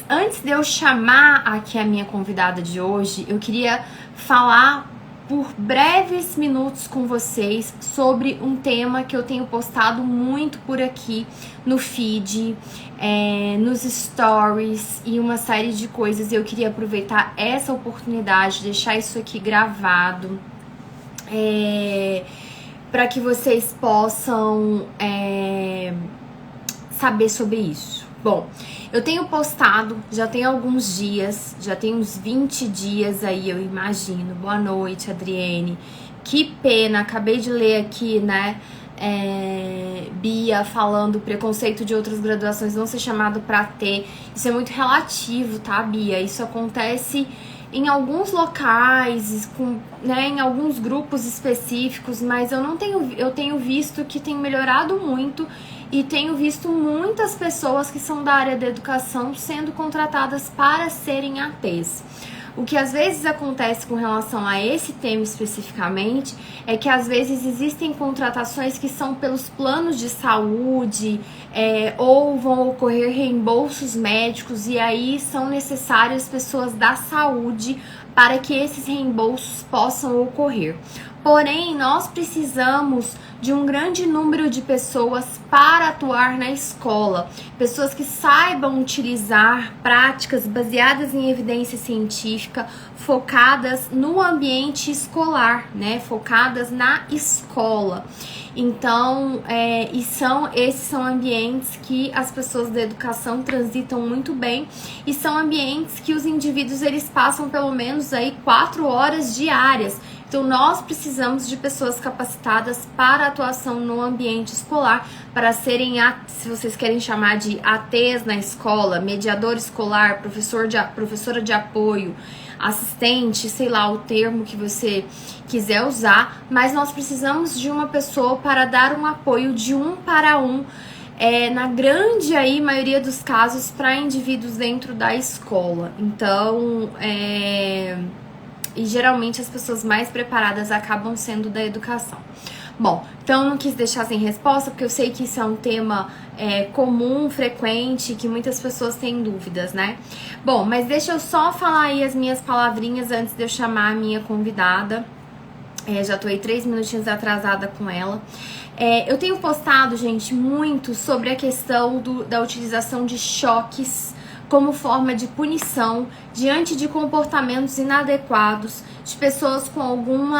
antes de eu chamar aqui a minha convidada de hoje, eu queria falar por breves minutos com vocês sobre um tema que eu tenho postado muito por aqui no feed, nos stories e uma série de coisas. Eu queria aproveitar essa oportunidade, deixar isso aqui gravado, para que vocês possam saber sobre isso. Bom, eu tenho postado, já tem alguns dias, já tem uns 20 dias aí, eu imagino. Boa noite, Adriene. Que pena, acabei de ler aqui, né, Bia falando preconceito de outras graduações não ser chamado pra ter. Isso é muito relativo, tá, Bia? Isso acontece em alguns locais, em alguns grupos específicos, mas eu tenho visto que tem melhorado muito. E tenho visto muitas pessoas que são da área da educação sendo contratadas para serem ATs. O que às vezes acontece com relação a esse tema especificamente é que às vezes existem contratações que são pelos planos de saúde, ou vão ocorrer reembolsos médicos, e aí são necessárias pessoas da saúde para que esses reembolsos possam ocorrer. Porém, nós precisamos de um grande número de pessoas para atuar na escola. Pessoas que saibam utilizar práticas baseadas em evidência científica, focadas no ambiente escolar, né? Focadas na escola. Então, esses são ambientes que as pessoas da educação transitam muito bem, e são ambientes que os indivíduos eles passam pelo menos aí 4 horas diárias. Então, nós precisamos de pessoas capacitadas para atuação no ambiente escolar, para serem, se vocês querem chamar de ATs na escola, mediador escolar, professora de apoio, assistente, sei lá, o termo que você quiser usar, mas nós precisamos de uma pessoa para dar um apoio de 1 para 1, na grande aí maioria dos casos, para indivíduos dentro da escola. Então, e geralmente as pessoas mais preparadas acabam sendo da educação. Bom, então eu não quis deixar sem resposta, porque eu sei que isso é um tema comum, frequente, que muitas pessoas têm dúvidas, né? Bom, mas deixa eu só falar aí as minhas palavrinhas antes de eu chamar a minha convidada. Já tô aí 3 minutinhos atrasada com ela. Eu tenho postado, gente, muito sobre a questão da utilização de choques como forma de punição diante de comportamentos inadequados de pessoas com algum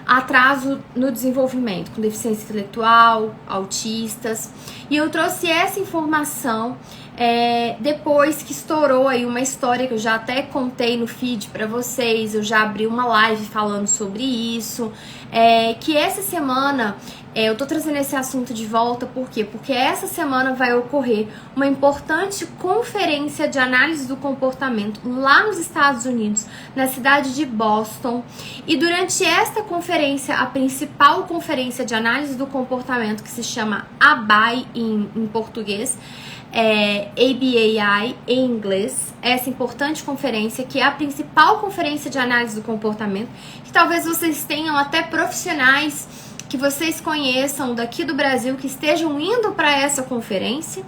atraso no desenvolvimento, com deficiência intelectual, autistas. E eu trouxe essa informação depois que estourou aí uma história que eu já até contei no feed para vocês. Eu já abri uma live falando sobre isso, que essa semana eu tô trazendo esse assunto de volta. Por quê? Porque essa semana vai ocorrer uma importante conferência de análise do comportamento lá nos Estados Unidos, na cidade de Boston. E durante esta conferência, a principal conferência de análise do comportamento, que se chama ABAI em português, ABAI em inglês, essa importante conferência, que é a principal conferência de análise do comportamento, que talvez vocês tenham até profissionais que vocês conheçam daqui do Brasil que estejam indo para essa conferência.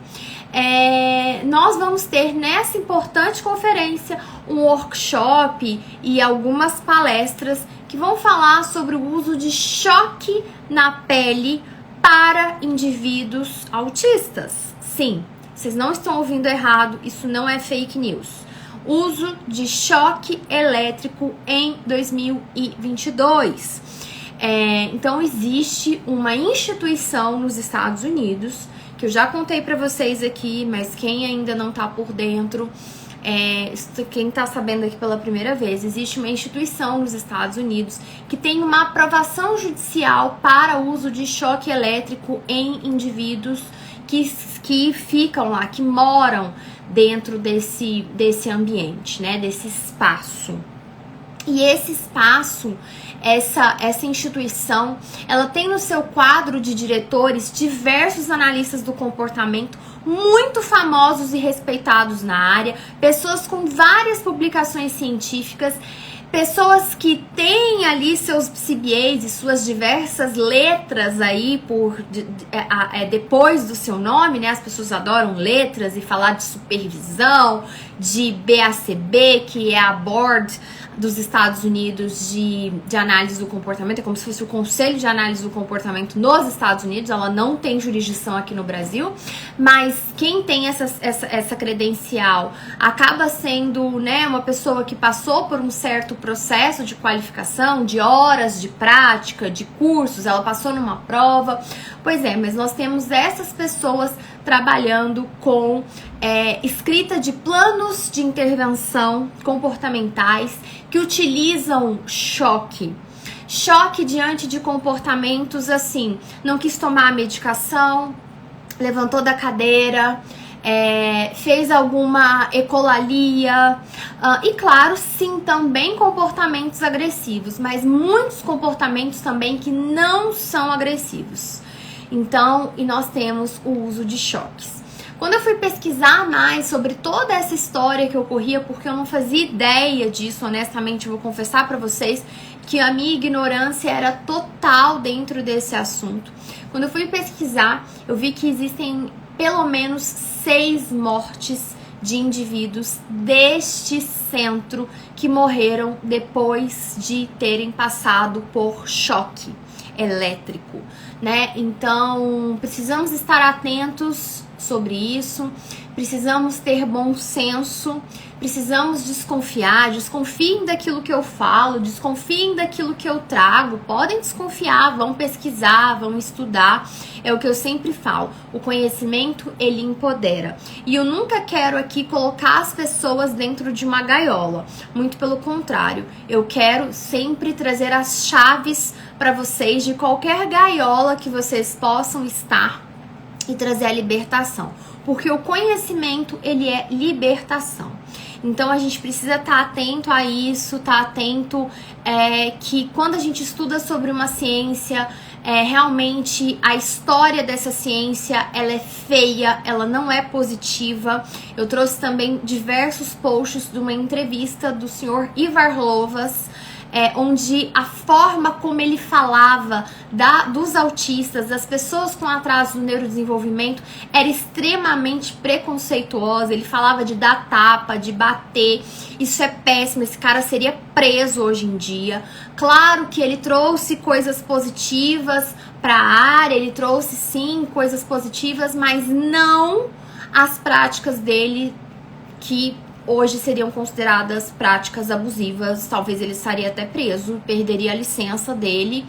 Nós vamos ter nessa importante conferência um workshop e algumas palestras que vão falar sobre o uso de choque na pele para indivíduos autistas. Sim, vocês não estão ouvindo errado, isso não é fake news. Uso de choque elétrico em 2022. Então existe uma instituição nos Estados Unidos, que eu já contei pra vocês aqui, mas quem ainda não tá por dentro, quem tá sabendo aqui pela primeira vez, existe uma instituição nos Estados Unidos que tem uma aprovação judicial para o uso de choque elétrico em indivíduos que ficam lá, que moram dentro desse ambiente, né, desse espaço. E esse espaço, essa instituição, ela tem no seu quadro de diretores diversos analistas do comportamento muito famosos e respeitados na área, pessoas com várias publicações científicas, pessoas que têm ali seus CBAs e suas diversas letras aí depois do seu nome, né? As pessoas adoram letras e falar de supervisão, de BACB, que é a Board dos Estados Unidos de análise do comportamento, é como se fosse o Conselho de Análise do Comportamento nos Estados Unidos, ela não tem jurisdição aqui no Brasil, mas quem tem essa credencial acaba sendo, né, uma pessoa que passou por um certo processo de qualificação, de horas de prática, de cursos, ela passou numa prova. Pois é, mas nós temos essas pessoas trabalhando com escrita de planos de intervenção comportamentais que utilizam choque. Choque diante de comportamentos assim, não quis tomar a medicação, levantou da cadeira, fez alguma ecolalia, e claro, sim, também comportamentos agressivos, mas muitos comportamentos também que não são agressivos. Então, e nós temos o uso de choques. Quando eu fui pesquisar mais sobre toda essa história que ocorria, porque eu não fazia ideia disso, honestamente, eu vou confessar para vocês que a minha ignorância era total dentro desse assunto. Quando eu fui pesquisar, eu vi que existem pelo menos 6 mortes de indivíduos deste centro que morreram depois de terem passado por choque elétrico, né? Então, precisamos estar atentos sobre isso, precisamos ter bom senso, precisamos desconfiar, desconfiem daquilo que eu falo, desconfiem daquilo que eu trago, podem desconfiar, vão pesquisar, vão estudar, é o que eu sempre falo, o conhecimento ele empodera, e eu nunca quero aqui colocar as pessoas dentro de uma gaiola, muito pelo contrário, eu quero sempre trazer as chaves para vocês de qualquer gaiola que vocês possam estar e trazer a libertação, porque o conhecimento ele é libertação. Então a gente precisa estar atento a isso, estar atento que quando a gente estuda sobre uma ciência, realmente a história dessa ciência ela é feia, ela não é positiva. Eu trouxe também diversos posts de uma entrevista do senhor Ivar Lovaas, onde a forma como ele falava dos autistas, das pessoas com atraso no neurodesenvolvimento, era extremamente preconceituosa. Ele falava de dar tapa, de bater. Isso é péssimo, esse cara seria preso hoje em dia. Claro que ele trouxe coisas positivas para a área, ele trouxe sim coisas positivas, mas não as práticas dele que hoje seriam consideradas práticas abusivas. Talvez ele estaria até preso, perderia a licença dele,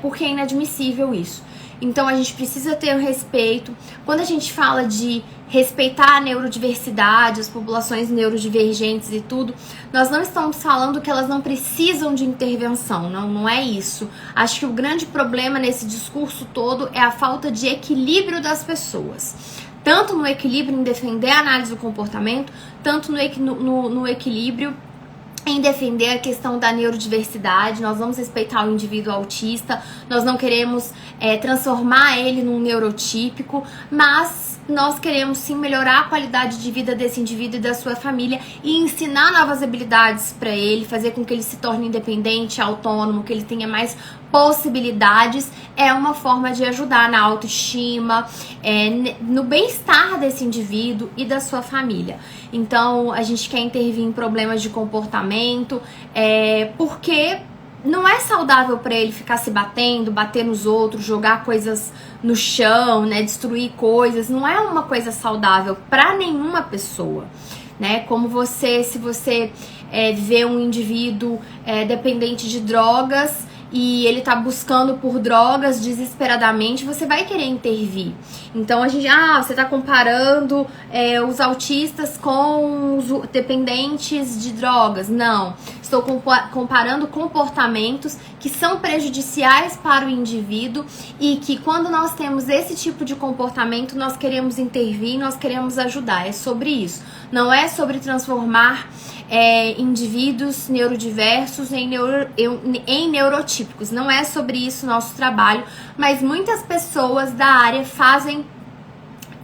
porque é inadmissível isso. Então a gente precisa ter o respeito. Quando a gente fala de respeitar a neurodiversidade, as populações neurodivergentes e tudo, nós não estamos falando que elas não precisam de intervenção, não é isso. Acho que o grande problema nesse discurso todo é a falta de equilíbrio das pessoas. Tanto no equilíbrio em defender a análise do comportamento, tanto no equilíbrio em defender a questão da neurodiversidade. Nós vamos respeitar o indivíduo autista, nós não queremos transformar ele num neurotípico, mas nós queremos sim melhorar a qualidade de vida desse indivíduo e da sua família e ensinar novas habilidades para ele, fazer com que ele se torne independente, autônomo, que ele tenha mais possibilidades. É uma forma de ajudar na autoestima, no bem-estar desse indivíduo e da sua família. Então a gente quer intervir em problemas de comportamento, porque não é saudável para ele ficar se batendo, bater nos outros, jogar coisas no chão, né, destruir coisas. Não é uma coisa saudável para nenhuma pessoa, né? Como se você vê um indivíduo dependente de drogas e ele tá buscando por drogas desesperadamente, você vai querer intervir. Então a gente, você tá comparando os autistas com os dependentes de drogas. Não, estou comparando comportamentos que são prejudiciais para o indivíduo e que quando nós temos esse tipo de comportamento, nós queremos intervir, nós queremos ajudar. É sobre isso. Não é sobre transformar indivíduos neurodiversos em neurotípicos. Não é sobre isso o nosso trabalho, mas muitas pessoas da área fazem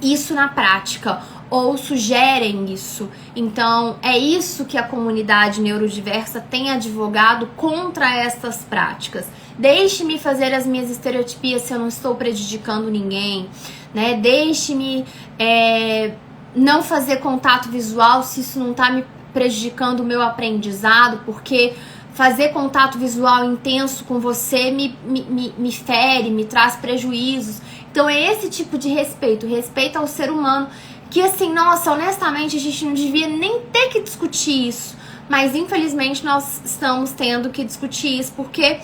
isso na prática ou sugerem isso. Então é isso que a comunidade neurodiversa tem advogado contra essas práticas. Deixe-me fazer as minhas estereotipias se eu não estou prejudicando ninguém, né? Deixe-me não fazer contato visual se isso não tá me prejudicando o meu aprendizado, porque fazer contato visual intenso com você me fere, me traz prejuízos. Então é esse tipo de respeito, respeito ao ser humano, que assim, nossa, honestamente a gente não devia nem ter que discutir isso, mas infelizmente nós estamos tendo que discutir isso, porque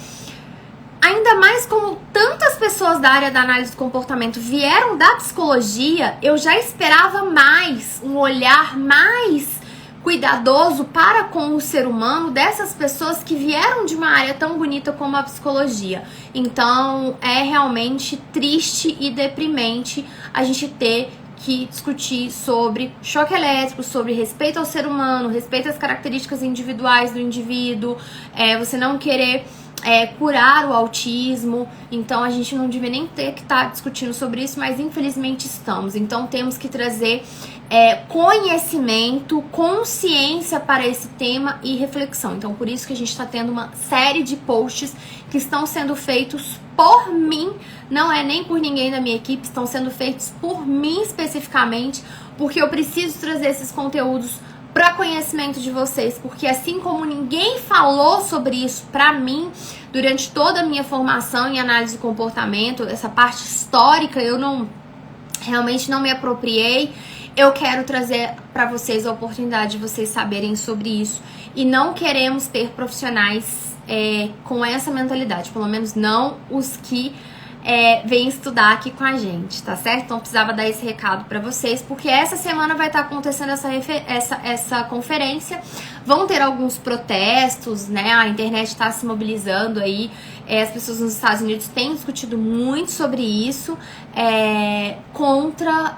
ainda mais como tantas pessoas da área da análise do comportamento vieram da psicologia, eu já esperava mais, um olhar mais cuidadoso para com o ser humano dessas pessoas que vieram de uma área tão bonita como a psicologia. Então é realmente triste e deprimente a gente ter que discutir sobre choque elétrico, sobre respeito ao ser humano, respeito às características individuais do indivíduo, você não querer curar o autismo. Então a gente não devia nem ter que estar discutindo sobre isso, mas infelizmente estamos. Então temos que trazer conhecimento, consciência para esse tema e reflexão. Então por isso que a gente está tendo uma série de posts que estão sendo feitos por mim, não é nem por ninguém da minha equipe, estão sendo feitos por mim especificamente, porque eu preciso trazer esses conteúdos para conhecimento de vocês, porque assim como ninguém falou sobre isso para mim durante toda a minha formação em análise do comportamento, essa parte histórica eu realmente não me apropriei. Eu quero trazer para vocês a oportunidade de vocês saberem sobre isso, e não queremos ter profissionais com essa mentalidade, pelo menos não os que vêm estudar aqui com a gente, tá certo? Então precisava dar esse recado para vocês, porque essa semana vai estar acontecendo essa conferência. Vão ter alguns protestos, né? A internet está se mobilizando aí. As pessoas nos Estados Unidos têm discutido muito sobre isso, contra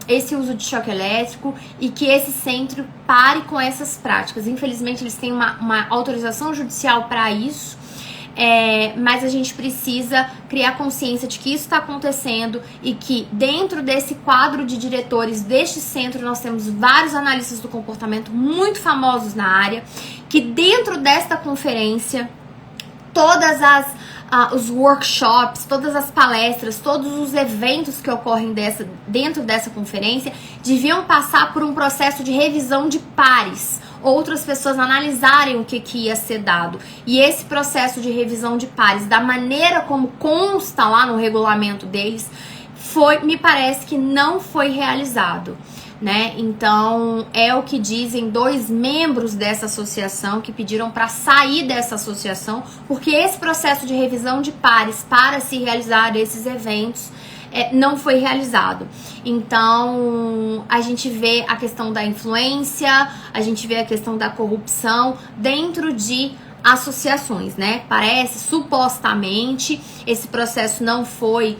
esse uso de choque elétrico, e que esse centro pare com essas práticas. Infelizmente eles têm uma autorização judicial para isso. Mas a gente precisa criar consciência de que isso está acontecendo, e que dentro desse quadro de diretores deste centro nós temos vários analistas do comportamento muito famosos na área, que dentro desta conferência os workshops, todas as palestras, todos os eventos que ocorrem dentro dessa conferência deviam passar por um processo de revisão de pares, outras pessoas analisarem o que ia ser dado. E esse processo de revisão de pares, da maneira como consta lá no regulamento deles, me parece que não foi realizado, né? Então é o que dizem 2 membros dessa associação que pediram para sair dessa associação, porque esse processo de revisão de pares para se realizar esses eventos não foi realizado. Então a gente vê a questão da influência, a gente vê a questão da corrupção dentro de associações, né? Parece, supostamente, esse processo não foi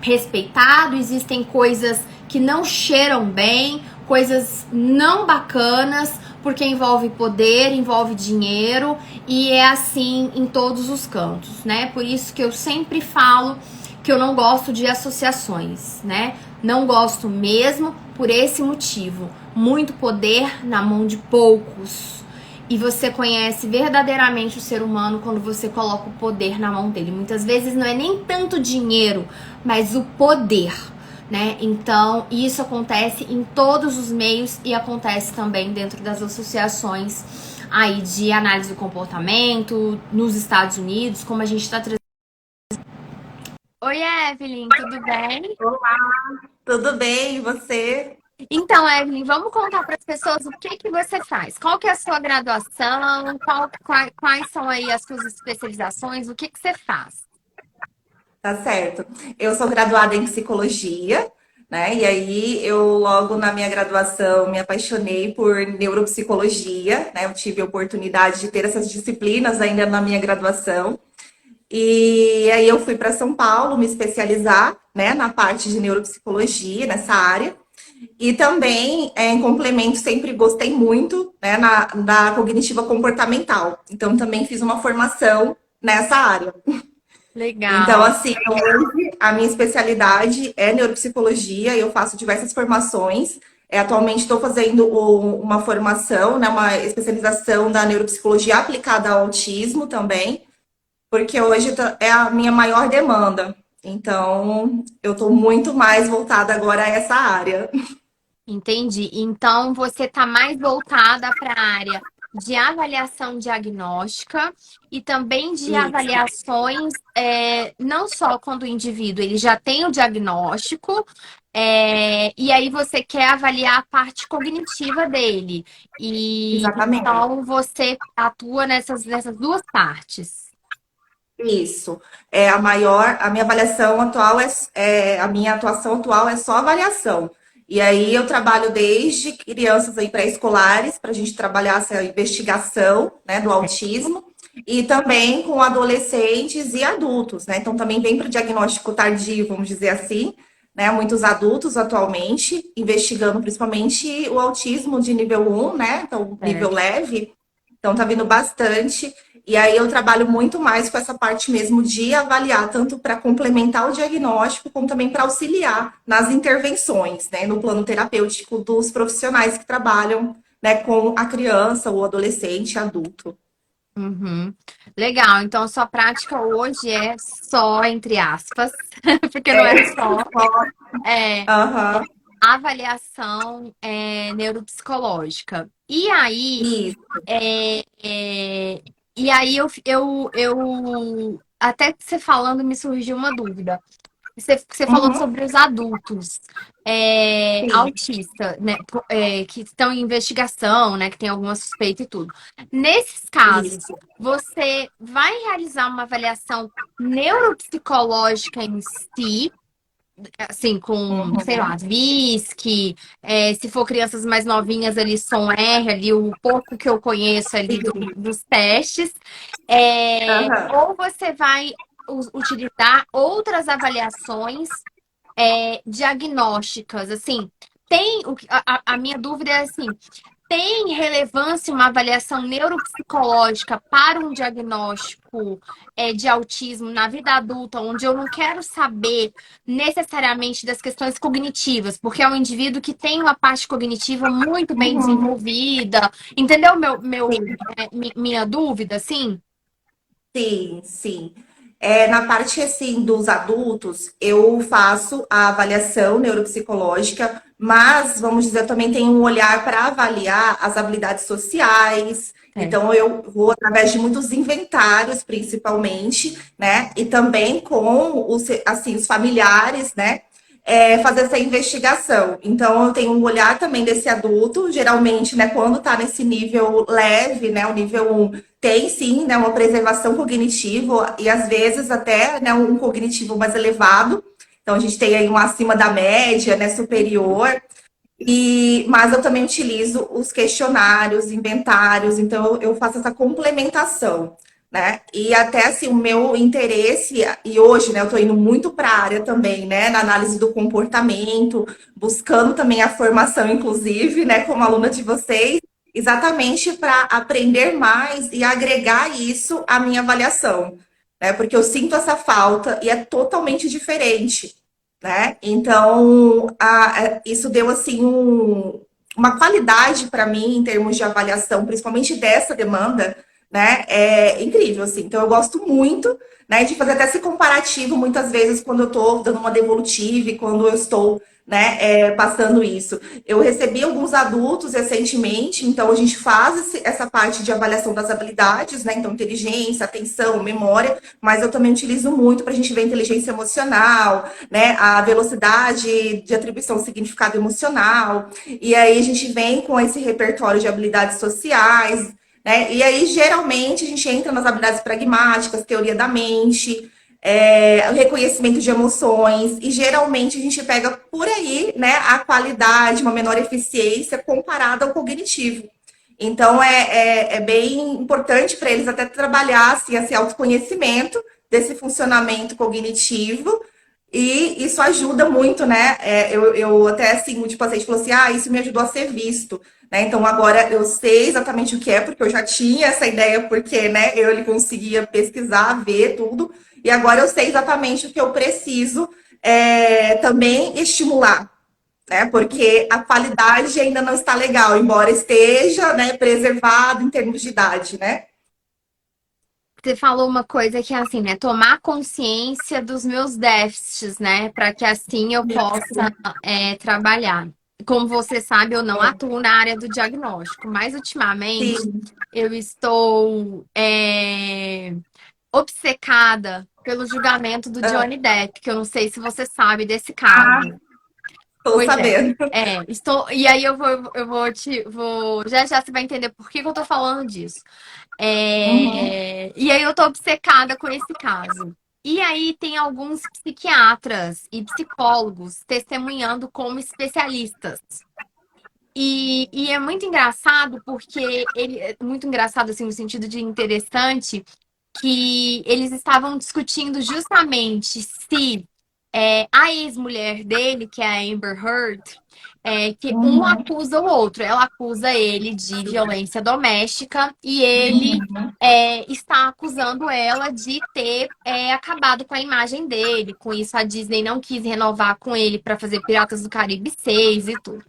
respeitado, existem coisas que não cheiram bem, coisas não bacanas, porque envolve poder, envolve dinheiro, e é assim em todos os cantos, né? Por isso que eu sempre falo que eu não gosto de associações, né? Não gosto mesmo por esse motivo. Muito poder na mão de poucos. E você conhece verdadeiramente o ser humano quando você coloca o poder na mão dele. Muitas vezes não é nem tanto dinheiro, mas o poder, né? Então, isso acontece em todos os meios e acontece também dentro das associações aí de análise do comportamento nos Estados Unidos, como a gente está trazendo. Oi, Evelyn, tudo bem? Olá, tudo bem? E você? Então, Evelyn, vamos contar para as pessoas o que você faz. Qual que é a sua graduação? Quais são aí as suas especializações? O que você faz? Tá certo. Eu sou graduada em psicologia, né? E aí eu logo na minha graduação me apaixonei por neuropsicologia, né? Eu tive a oportunidade de ter essas disciplinas ainda na minha graduação. E aí eu fui para São Paulo me especializar, né, na parte de neuropsicologia, nessa área. E também, em complemento, sempre gostei muito, né, da cognitiva comportamental. Então, também fiz uma formação nessa área. Então, Legal. assim, hoje a minha especialidade é neuropsicologia e eu faço diversas formações. Atualmente estou fazendo uma formação, né, uma especialização da neuropsicologia aplicada ao autismo também, porque hoje é a minha maior demanda. Então, eu estou muito mais voltada agora a essa área. Entendi. Então, você está mais voltada para a área de avaliação diagnóstica e também de Isso, avaliações, não só quando o indivíduo ele já tem o diagnóstico, e aí você quer avaliar a parte cognitiva dele. E exatamente. então você atua nessas duas partes. Isso. É a minha avaliação atual a minha atuação atual é só avaliação. E aí eu trabalho desde crianças aí pré-escolares, para a gente trabalhar essa investigação, né, do autismo, e também com adolescentes e adultos, né? Então também vem para o diagnóstico tardio, vamos dizer assim, né? Muitos adultos atualmente investigando principalmente o autismo de nível 1, né? Então, nível Certo. leve. Então tá vindo bastante. E aí eu trabalho muito mais com essa parte mesmo de avaliar, tanto para complementar o diagnóstico, como também para auxiliar nas intervenções, né, no plano terapêutico dos profissionais que trabalham, né, com a criança, o adolescente, adulto. Uhum. Legal. Então, sua prática hoje é só, entre aspas, porque não é É, só. É, aham, avaliação neuropsicológica. E aí, isso. é, é, eu até você falando me surgiu uma dúvida. Você falou Uhum, sobre os adultos sim, autistas, né, que estão em investigação, né, que tem alguma suspeita e tudo. Nesses casos, isso. você vai realizar uma avaliação neuropsicológica em si, assim, com, sei Uhum, lá, VISC, se for crianças mais novinhas ali, som R, ali, o pouco que eu conheço ali sim. dos testes, Aham. ou você vai utilizar outras avaliações diagnósticas, assim, a minha dúvida é assim, tem relevância uma avaliação neuropsicológica para um diagnóstico de autismo na vida adulta, onde eu não quero saber necessariamente das questões cognitivas, porque é um indivíduo que tem uma parte cognitiva muito bem Uhum, desenvolvida. Entendeu sim. minha dúvida, assim? Sim, sim. É, na parte assim dos adultos, eu faço a avaliação neuropsicológica, mas vamos dizer, eu também tenho um olhar para avaliar as habilidades sociais. É. Então eu vou através de muitos inventários, principalmente, né? E também com os familiares, né? Fazer essa investigação. Então, eu tenho um olhar também desse adulto, geralmente, né, quando está nesse nível leve, né, o nível 1, tem sim, né, uma preservação cognitiva e às vezes até, né, um cognitivo mais elevado. Então, a gente tem aí um acima da média, né, superior. Mas eu também utilizo os questionários, inventários, então eu faço essa complementação, né? E até assim, o meu interesse, e hoje, né, eu tô indo muito para a área também, né, na análise do comportamento, buscando também a formação, inclusive, né, como aluna de vocês, exatamente para aprender mais e agregar isso à minha avaliação, né? Porque eu sinto essa falta e é totalmente diferente, né? Então, isso deu assim uma qualidade para mim em termos de avaliação, principalmente dessa demanda, né? É incrível, assim. Então, eu gosto muito, né, de fazer até esse comparativo muitas vezes quando eu estou dando uma devolutiva, quando eu estou, né, passando isso. Eu recebi alguns adultos recentemente, então a gente faz essa parte de avaliação das habilidades, né? Então, inteligência, atenção, memória, mas eu também utilizo muito para a gente ver inteligência emocional, né? A velocidade de atribuição de significado emocional. E aí a gente vem com esse repertório de habilidades sociais, né? E aí, geralmente, a gente entra nas habilidades pragmáticas, teoria da mente, o reconhecimento de emoções, e geralmente a gente pega por aí, né, a qualidade, uma menor eficiência comparada ao cognitivo. Então, é bem importante para eles até trabalhar assim, esse autoconhecimento desse funcionamento cognitivo, e isso ajuda muito, né? Eu até assim, o paciente falou assim: ah, isso me ajudou a ser visto. Né? Então agora eu sei exatamente o que é, porque eu já tinha essa ideia, porque né, ele conseguia pesquisar, ver tudo, e agora eu sei exatamente o que eu preciso também estimular, né? Porque a qualidade ainda não está legal, embora esteja, né, preservado em termos de idade, né? Você falou uma coisa que é assim, né? Tomar consciência dos meus déficits, né? Para que assim eu possa trabalhar. Como você sabe, eu não atuo na área do diagnóstico, mas ultimamente Sim. eu estou obcecada pelo julgamento do Ah, Johnny Depp, que eu não sei se você sabe desse ah, caso. tô Pois é. sabendo. Estou. E aí já já você vai entender por que que eu tô falando disso. Uhum, E aí eu tô obcecada com esse caso. E aí tem alguns psiquiatras e psicólogos testemunhando como especialistas. E é muito engraçado porque ele é muito engraçado assim no sentido de interessante que eles estavam discutindo justamente se a ex-mulher dele, que é a Amber Heard, que um uhum, acusa o outro. Ela acusa ele de violência doméstica e ele uhum. está acusando ela de ter acabado com a imagem dele. Com isso, a Disney não quis renovar com ele para fazer Piratas do Caribe 6 e tudo.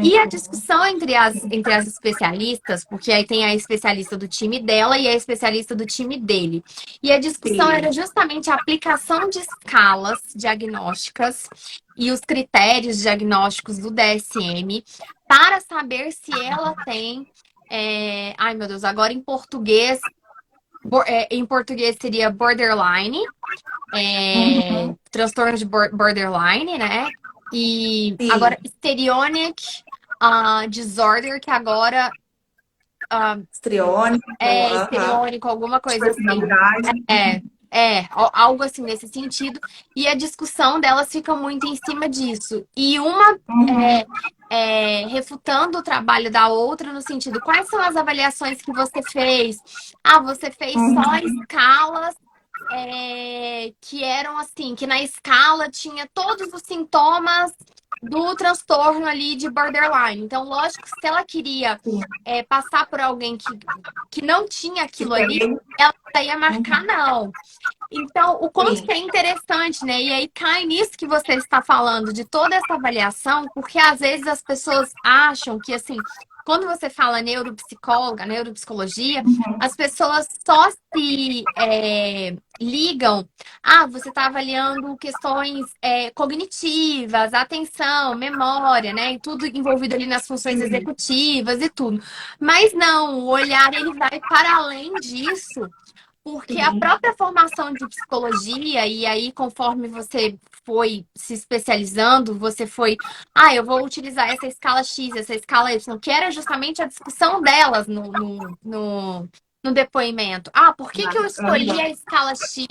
E a discussão entre as especialistas, porque aí tem a especialista do time dela e a especialista do time dele. E a discussão era Sim. justamente a aplicação de escalas diagnósticas e os critérios diagnósticos do DSM para saber se ela tem. Ai, meu Deus, agora em português seria borderline, Uhum, transtorno de borderline, né? E sim. agora, histrionic disorder, que agora Histriônico, é aham. histriônico, alguma De coisa assim. personalidade. É, algo assim nesse sentido. E a discussão delas fica muito em cima disso. E uma Uhum, refutando o trabalho da outra no sentido, quais são as avaliações que você fez? Ah, você fez só uhum, escalas que eram assim, que na escala tinha todos os sintomas do transtorno ali de borderline. Então, lógico, se ela queria sim. passar por alguém que não tinha Que aquilo ali, tem. ela ia marcar Uhum, não. Então, o quanto sim. que é interessante, né? E aí cai nisso que você está falando, de toda essa avaliação, porque às vezes as pessoas acham que, assim, quando você fala neuropsicóloga, neuropsicologia, as pessoas só se ligam. Ah, você está avaliando questões cognitivas, atenção, memória, né? E tudo envolvido ali nas funções Sim. executivas e tudo. Mas não, o olhar ele vai para além disso. Porque a Sim. própria formação de psicologia, e aí, conforme você foi se especializando, você foi, eu vou utilizar essa escala X, essa escala Y, que era justamente a discussão delas no depoimento. Ah, por que que eu escolhi Aham. a escala X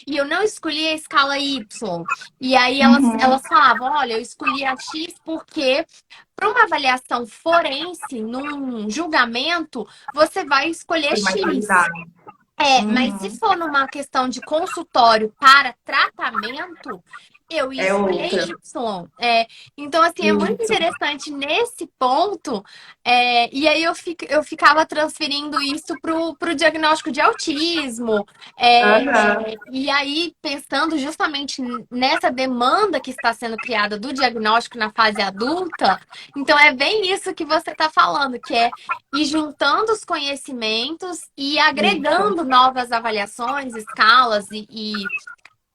e eu não escolhi a escala Y? E aí Uhum. elas falavam, olha, eu escolhi a X porque para uma avaliação forense, num julgamento, você vai escolher Tem mais X. qualidade. Mas se Uhum. for numa questão de consultório para tratamento, eu ia É escolher outra. Y. Então, assim, é muito Isso. interessante nesse ponto. E aí eu ficava transferindo isso pro diagnóstico de autismo. Aham. E aí, pensando justamente nessa demanda que está sendo criada do diagnóstico na fase adulta, então é bem isso que você está falando, que é e juntando os conhecimentos e Isso. agregando novas avaliações, escalas e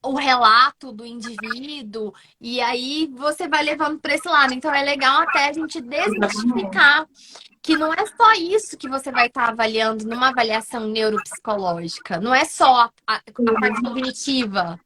o relato do indivíduo, e aí você vai levando para esse lado. Então é legal até a gente Exatamente. desmistificar que não é só isso que você vai estar avaliando numa avaliação neuropsicológica, não é só a parte cognitiva.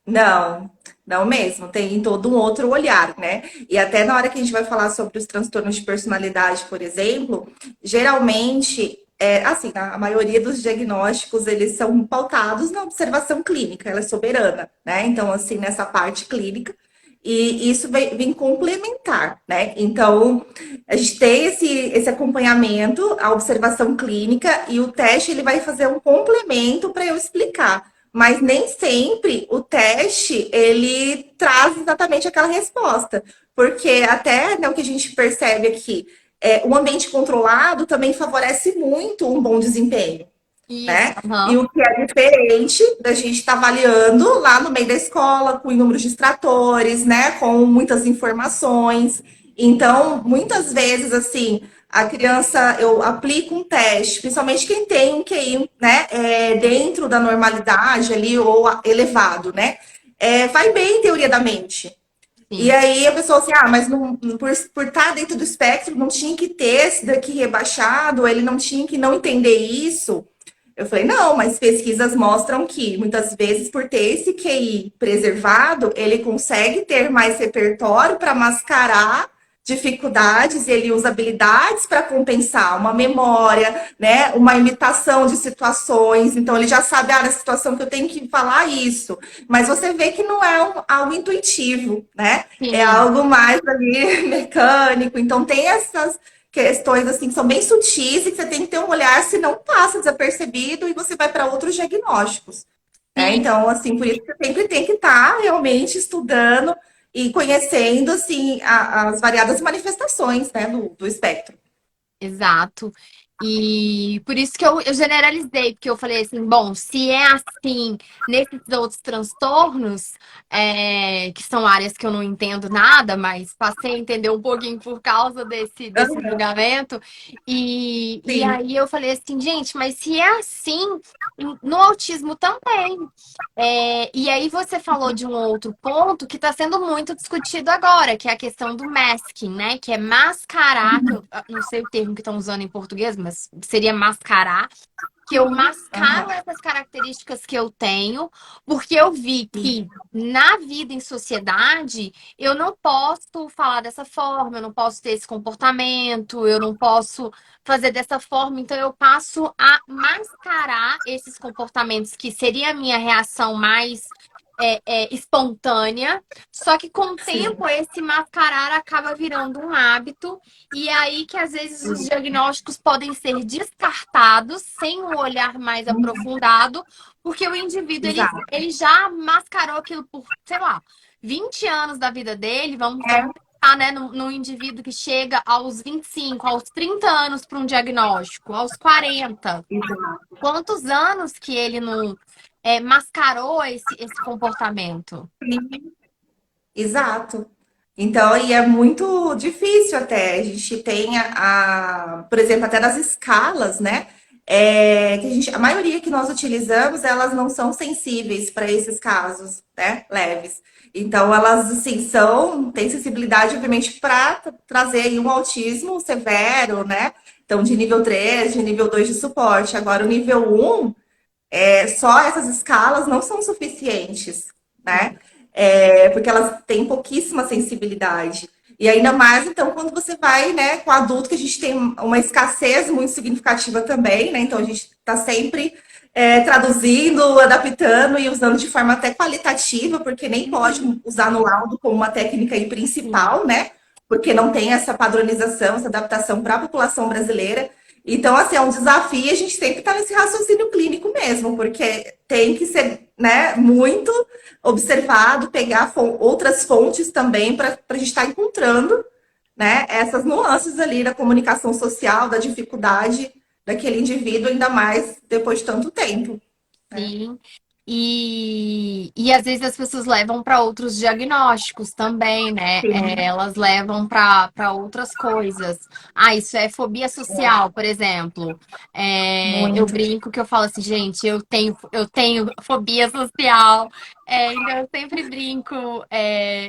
Não, não mesmo. Tem todo um outro olhar, né? E até na hora que a gente vai falar sobre os transtornos de personalidade, por exemplo, geralmente, assim, a maioria dos diagnósticos, eles são pautados na observação clínica, ela é soberana, né? Então, assim, nessa parte clínica, e isso vem complementar, né? Então, a gente tem esse acompanhamento, a observação clínica, e o teste, ele vai fazer um complemento para eu explicar. Mas nem sempre o teste ele traz exatamente aquela resposta, porque até, né, o que a gente percebe aqui, um ambiente controlado também favorece muito um bom desempenho, Isso, né? E aham. o que é diferente da gente estar avaliando lá no meio da escola, com inúmeros distratores, né? Com muitas informações. Então, muitas vezes, assim, a criança, eu aplico um teste, principalmente quem tem um QI, né, dentro da normalidade ali, ou elevado, né, vai bem em teoria da mente. E Sim. aí a pessoa assim, mas não, por estar dentro do espectro, não tinha que ter esse daqui rebaixado, ele não tinha que não entender isso. Eu falei, não, mas pesquisas mostram que muitas vezes, por ter esse QI preservado, ele consegue ter mais repertório para mascarar dificuldades e ele usa habilidades para compensar uma memória, né, uma imitação de situações. Então ele já sabe, nessa situação que eu tenho que falar isso. Mas você vê que não é algo intuitivo, né? É Sim. algo mais ali mecânico. Então tem essas questões assim que são bem sutis e que você tem que ter um olhar, senão passa desapercebido e você vai para outros diagnósticos. Né? Sim. Então, assim, por isso que você sempre tem que estar realmente estudando e conhecendo assim as variadas manifestações, né, do espectro. Exato. E por isso que eu generalizei, porque eu falei assim, bom, se é assim nesses outros transtornos, que são áreas que eu não entendo nada, mas passei a entender um pouquinho por causa desse Uhum. julgamento, e Sim. aí eu falei assim, gente, mas se é assim, no autismo também. E aí você falou de um outro ponto que está sendo muito discutido agora, que é a questão do masking, né? Que é mascarar, que eu não sei o termo que estão usando em português, mas seria mascarar, que eu mascaro Uhum. essas características que eu tenho, porque eu vi que na vida em sociedade eu não posso falar dessa forma, eu não posso ter esse comportamento, eu não posso fazer dessa forma, então eu passo a mascarar esses comportamentos que seria a minha reação mais espontânea, só que com o Sim. tempo esse mascarar acaba virando um hábito e é aí que às vezes os diagnósticos podem ser descartados sem um olhar mais aprofundado, porque o indivíduo Exato. ele já mascarou aquilo por, sei lá, 20 anos da vida dele, vamos É, pensar, né, no indivíduo que chega aos 25 aos 30 anos para um diagnóstico, aos 40. exato. Quantos anos que ele não mascarou esse comportamento? Exato. Então, e é muito difícil até. A gente tem por exemplo, até das escalas, né? Que a maioria que nós utilizamos, elas não são sensíveis para esses casos, né? Leves. Então, elas, assim, têm sensibilidade, obviamente, para trazer aí um autismo severo, né? Então, de nível 3 de nível 2 de suporte. Agora, o nível um só essas escalas não são suficientes, né? Porque elas têm pouquíssima sensibilidade. E ainda mais, então, quando você vai, né, com adulto, que a gente tem uma escassez muito significativa também, né? Então, a gente está sempre traduzindo, adaptando e usando de forma até qualitativa, porque nem pode usar no laudo como uma técnica aí Sim, principal, né? Porque não tem essa padronização, essa adaptação para a população brasileira. Então, assim, é um desafio, a gente sempre está nesse raciocínio clínico mesmo, porque tem que ser, né, muito observado, pegar outras fontes também para a gente estar encontrando, né, essas nuances ali da comunicação social, da dificuldade daquele indivíduo, ainda mais depois de tanto tempo, né? sim. E às vezes as pessoas levam para outros diagnósticos também, né? Sim, Elas levam para outras coisas. Ah, isso é fobia social, por exemplo. Eu muito. brinco que eu falo assim, gente, eu tenho fobia social. Então eu sempre brinco,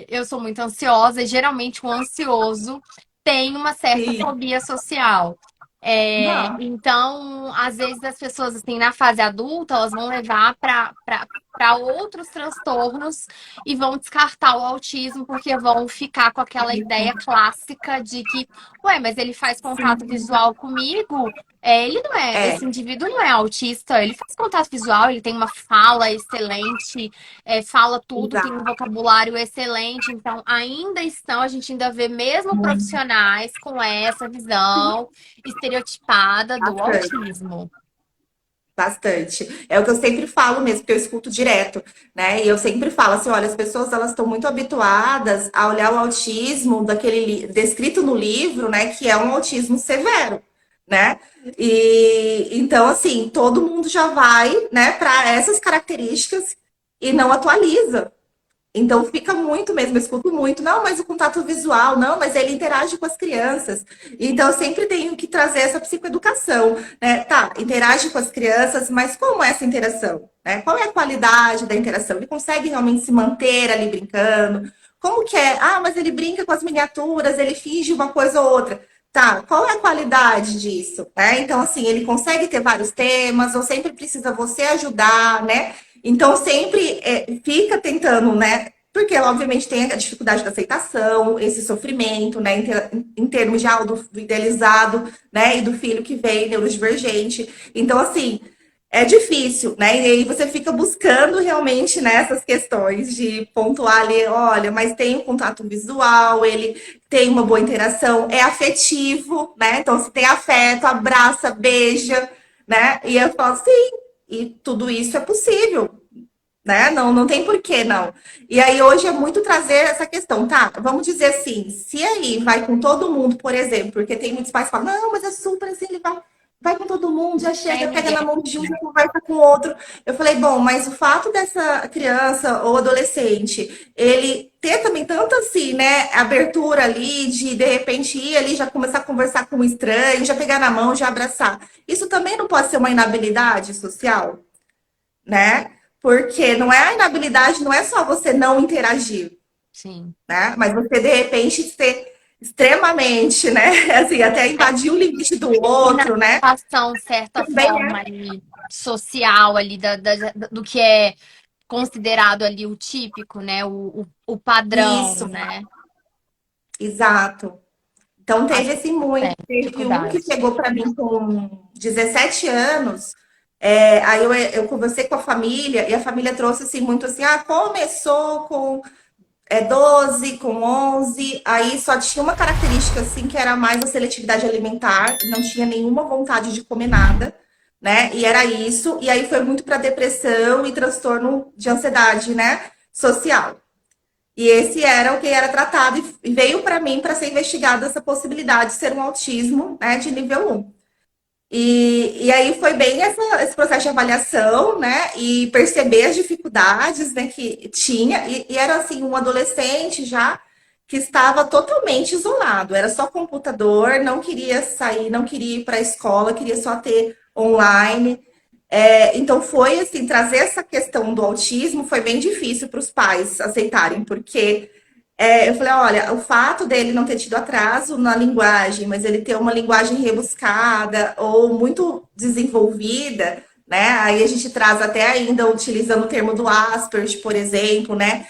eu sou muito ansiosa, e geralmente o ansioso tem uma certa Sim. fobia social. Uhum. Então, às vezes as pessoas assim na fase adulta, elas vão levar para outros transtornos e vão descartar o autismo porque vão ficar com aquela ideia clássica de que, ué, mas ele faz contato Sim. visual comigo, ele não é, É, esse indivíduo não é autista, ele faz contato visual, ele tem uma fala excelente, fala tudo, tem um exato. vocabulário excelente, então a gente ainda vê mesmo Muito. profissionais com essa visão estereotipada do Bastante. autismo. Bastante. É o que eu sempre falo mesmo, porque eu escuto direto, né? E eu sempre falo assim, olha, as pessoas elas estão muito habituadas a olhar o autismo descrito no livro, né, que é um autismo severo, né? E então assim, todo mundo já vai, né, para essas características e não atualiza, Então fica muito mesmo, eu escuto muito, não, mas o contato visual, não, mas ele interage com as crianças. Então eu sempre tenho que trazer essa psicoeducação, né? Tá, interage com as crianças, mas como é essa interação? Né? Qual é a qualidade da interação? Ele consegue realmente se manter ali brincando? Como que é? Ah, mas ele brinca com as miniaturas, ele finge uma coisa ou outra. Tá, qual é a qualidade disso? Né? Então, assim, ele consegue ter vários temas, ou sempre precisa você ajudar, né? Então, sempre fica tentando, né? Porque, obviamente, tem a dificuldade da aceitação, esse sofrimento, né? Em termos já do idealizado, né? E do filho que vem neurodivergente. Então, assim, é difícil, né? E aí você fica buscando realmente nessas questões de pontuar ali, olha, mas tem o contato visual, ele tem uma boa interação, é afetivo, né? Então, se tem afeto, abraça, beija, né? E eu falo, sim, e tudo isso é possível, né? Não, não tem porquê, não. E aí hoje é muito trazer essa questão, tá? Vamos dizer assim, se aí vai com todo mundo, por exemplo, porque tem muitos pais que falam, não, mas é super assim, ele vai com todo mundo, já chega, É, pega na ninguém. mão de um, já conversa com o outro. Eu falei, bom, mas o fato dessa criança ou adolescente, ele ter também tanto assim, né, abertura ali, de repente ir ali, já começar a conversar com um estranho, já pegar na mão, já abraçar. Isso também não pode ser uma inabilidade social? Né? Porque não é a inabilidade, não é só você não interagir, Sim. né? Mas você de repente ser extremamente, né? Assim, até invadir o limite do outro, né? Inadequação, certa Também forma ali, social ali, do que é considerado ali o típico, né? O é padrão, isso, né? exato. Então Acho teve que assim muito. é Teve um que dificuldade. chegou para mim com 17 anos. Aí eu conversei com a família e a família trouxe assim muito assim, ah, começou com 12 com 11, aí só tinha uma característica assim que era mais a seletividade alimentar, não tinha nenhuma vontade de comer nada, né? E era isso, e aí foi muito para depressão e transtorno de ansiedade, né, social. E esse era o que era tratado e veio para mim para ser investigada essa possibilidade de ser um autismo, né, de nível 1. E aí foi bem esse processo de avaliação, né? E perceber as dificuldades, né, que tinha. E era assim, um adolescente já que estava totalmente isolado. Era só computador, não queria sair, não queria ir para a escola, queria só ter online. Então foi assim, trazer essa questão do autismo foi bem difícil para os pais aceitarem, porque eu falei, olha, o fato dele não ter tido atraso na linguagem, mas ele ter uma linguagem rebuscada ou muito desenvolvida, né? Aí a gente traz até ainda utilizando o termo do Asperger, por exemplo, né?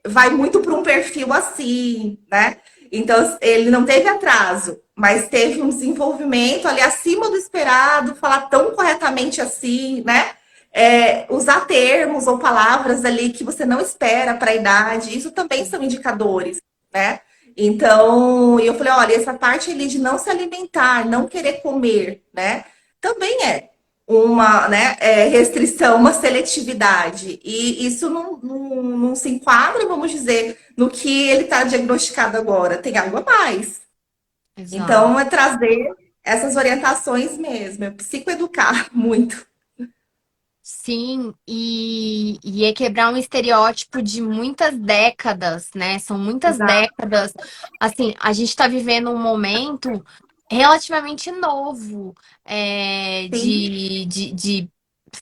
Vai muito para um perfil assim, né? Então ele não teve atraso, mas teve um desenvolvimento ali acima do esperado, falar tão corretamente assim, né? Usar termos ou palavras ali que você não espera para a idade, isso também são indicadores, né? Então, eu falei, olha, essa parte ali de não se alimentar, não querer comer, né? Também é uma, né, restrição, uma seletividade. E isso não se enquadra, vamos dizer, no que ele está diagnosticado agora. Tem algo a mais. Exato. Então, é trazer essas orientações mesmo, é psicoeducar muito. Sim, e é quebrar um estereótipo de muitas décadas, né? São muitas Exato. décadas. Assim, a gente está vivendo um momento relativamente novo Sim. de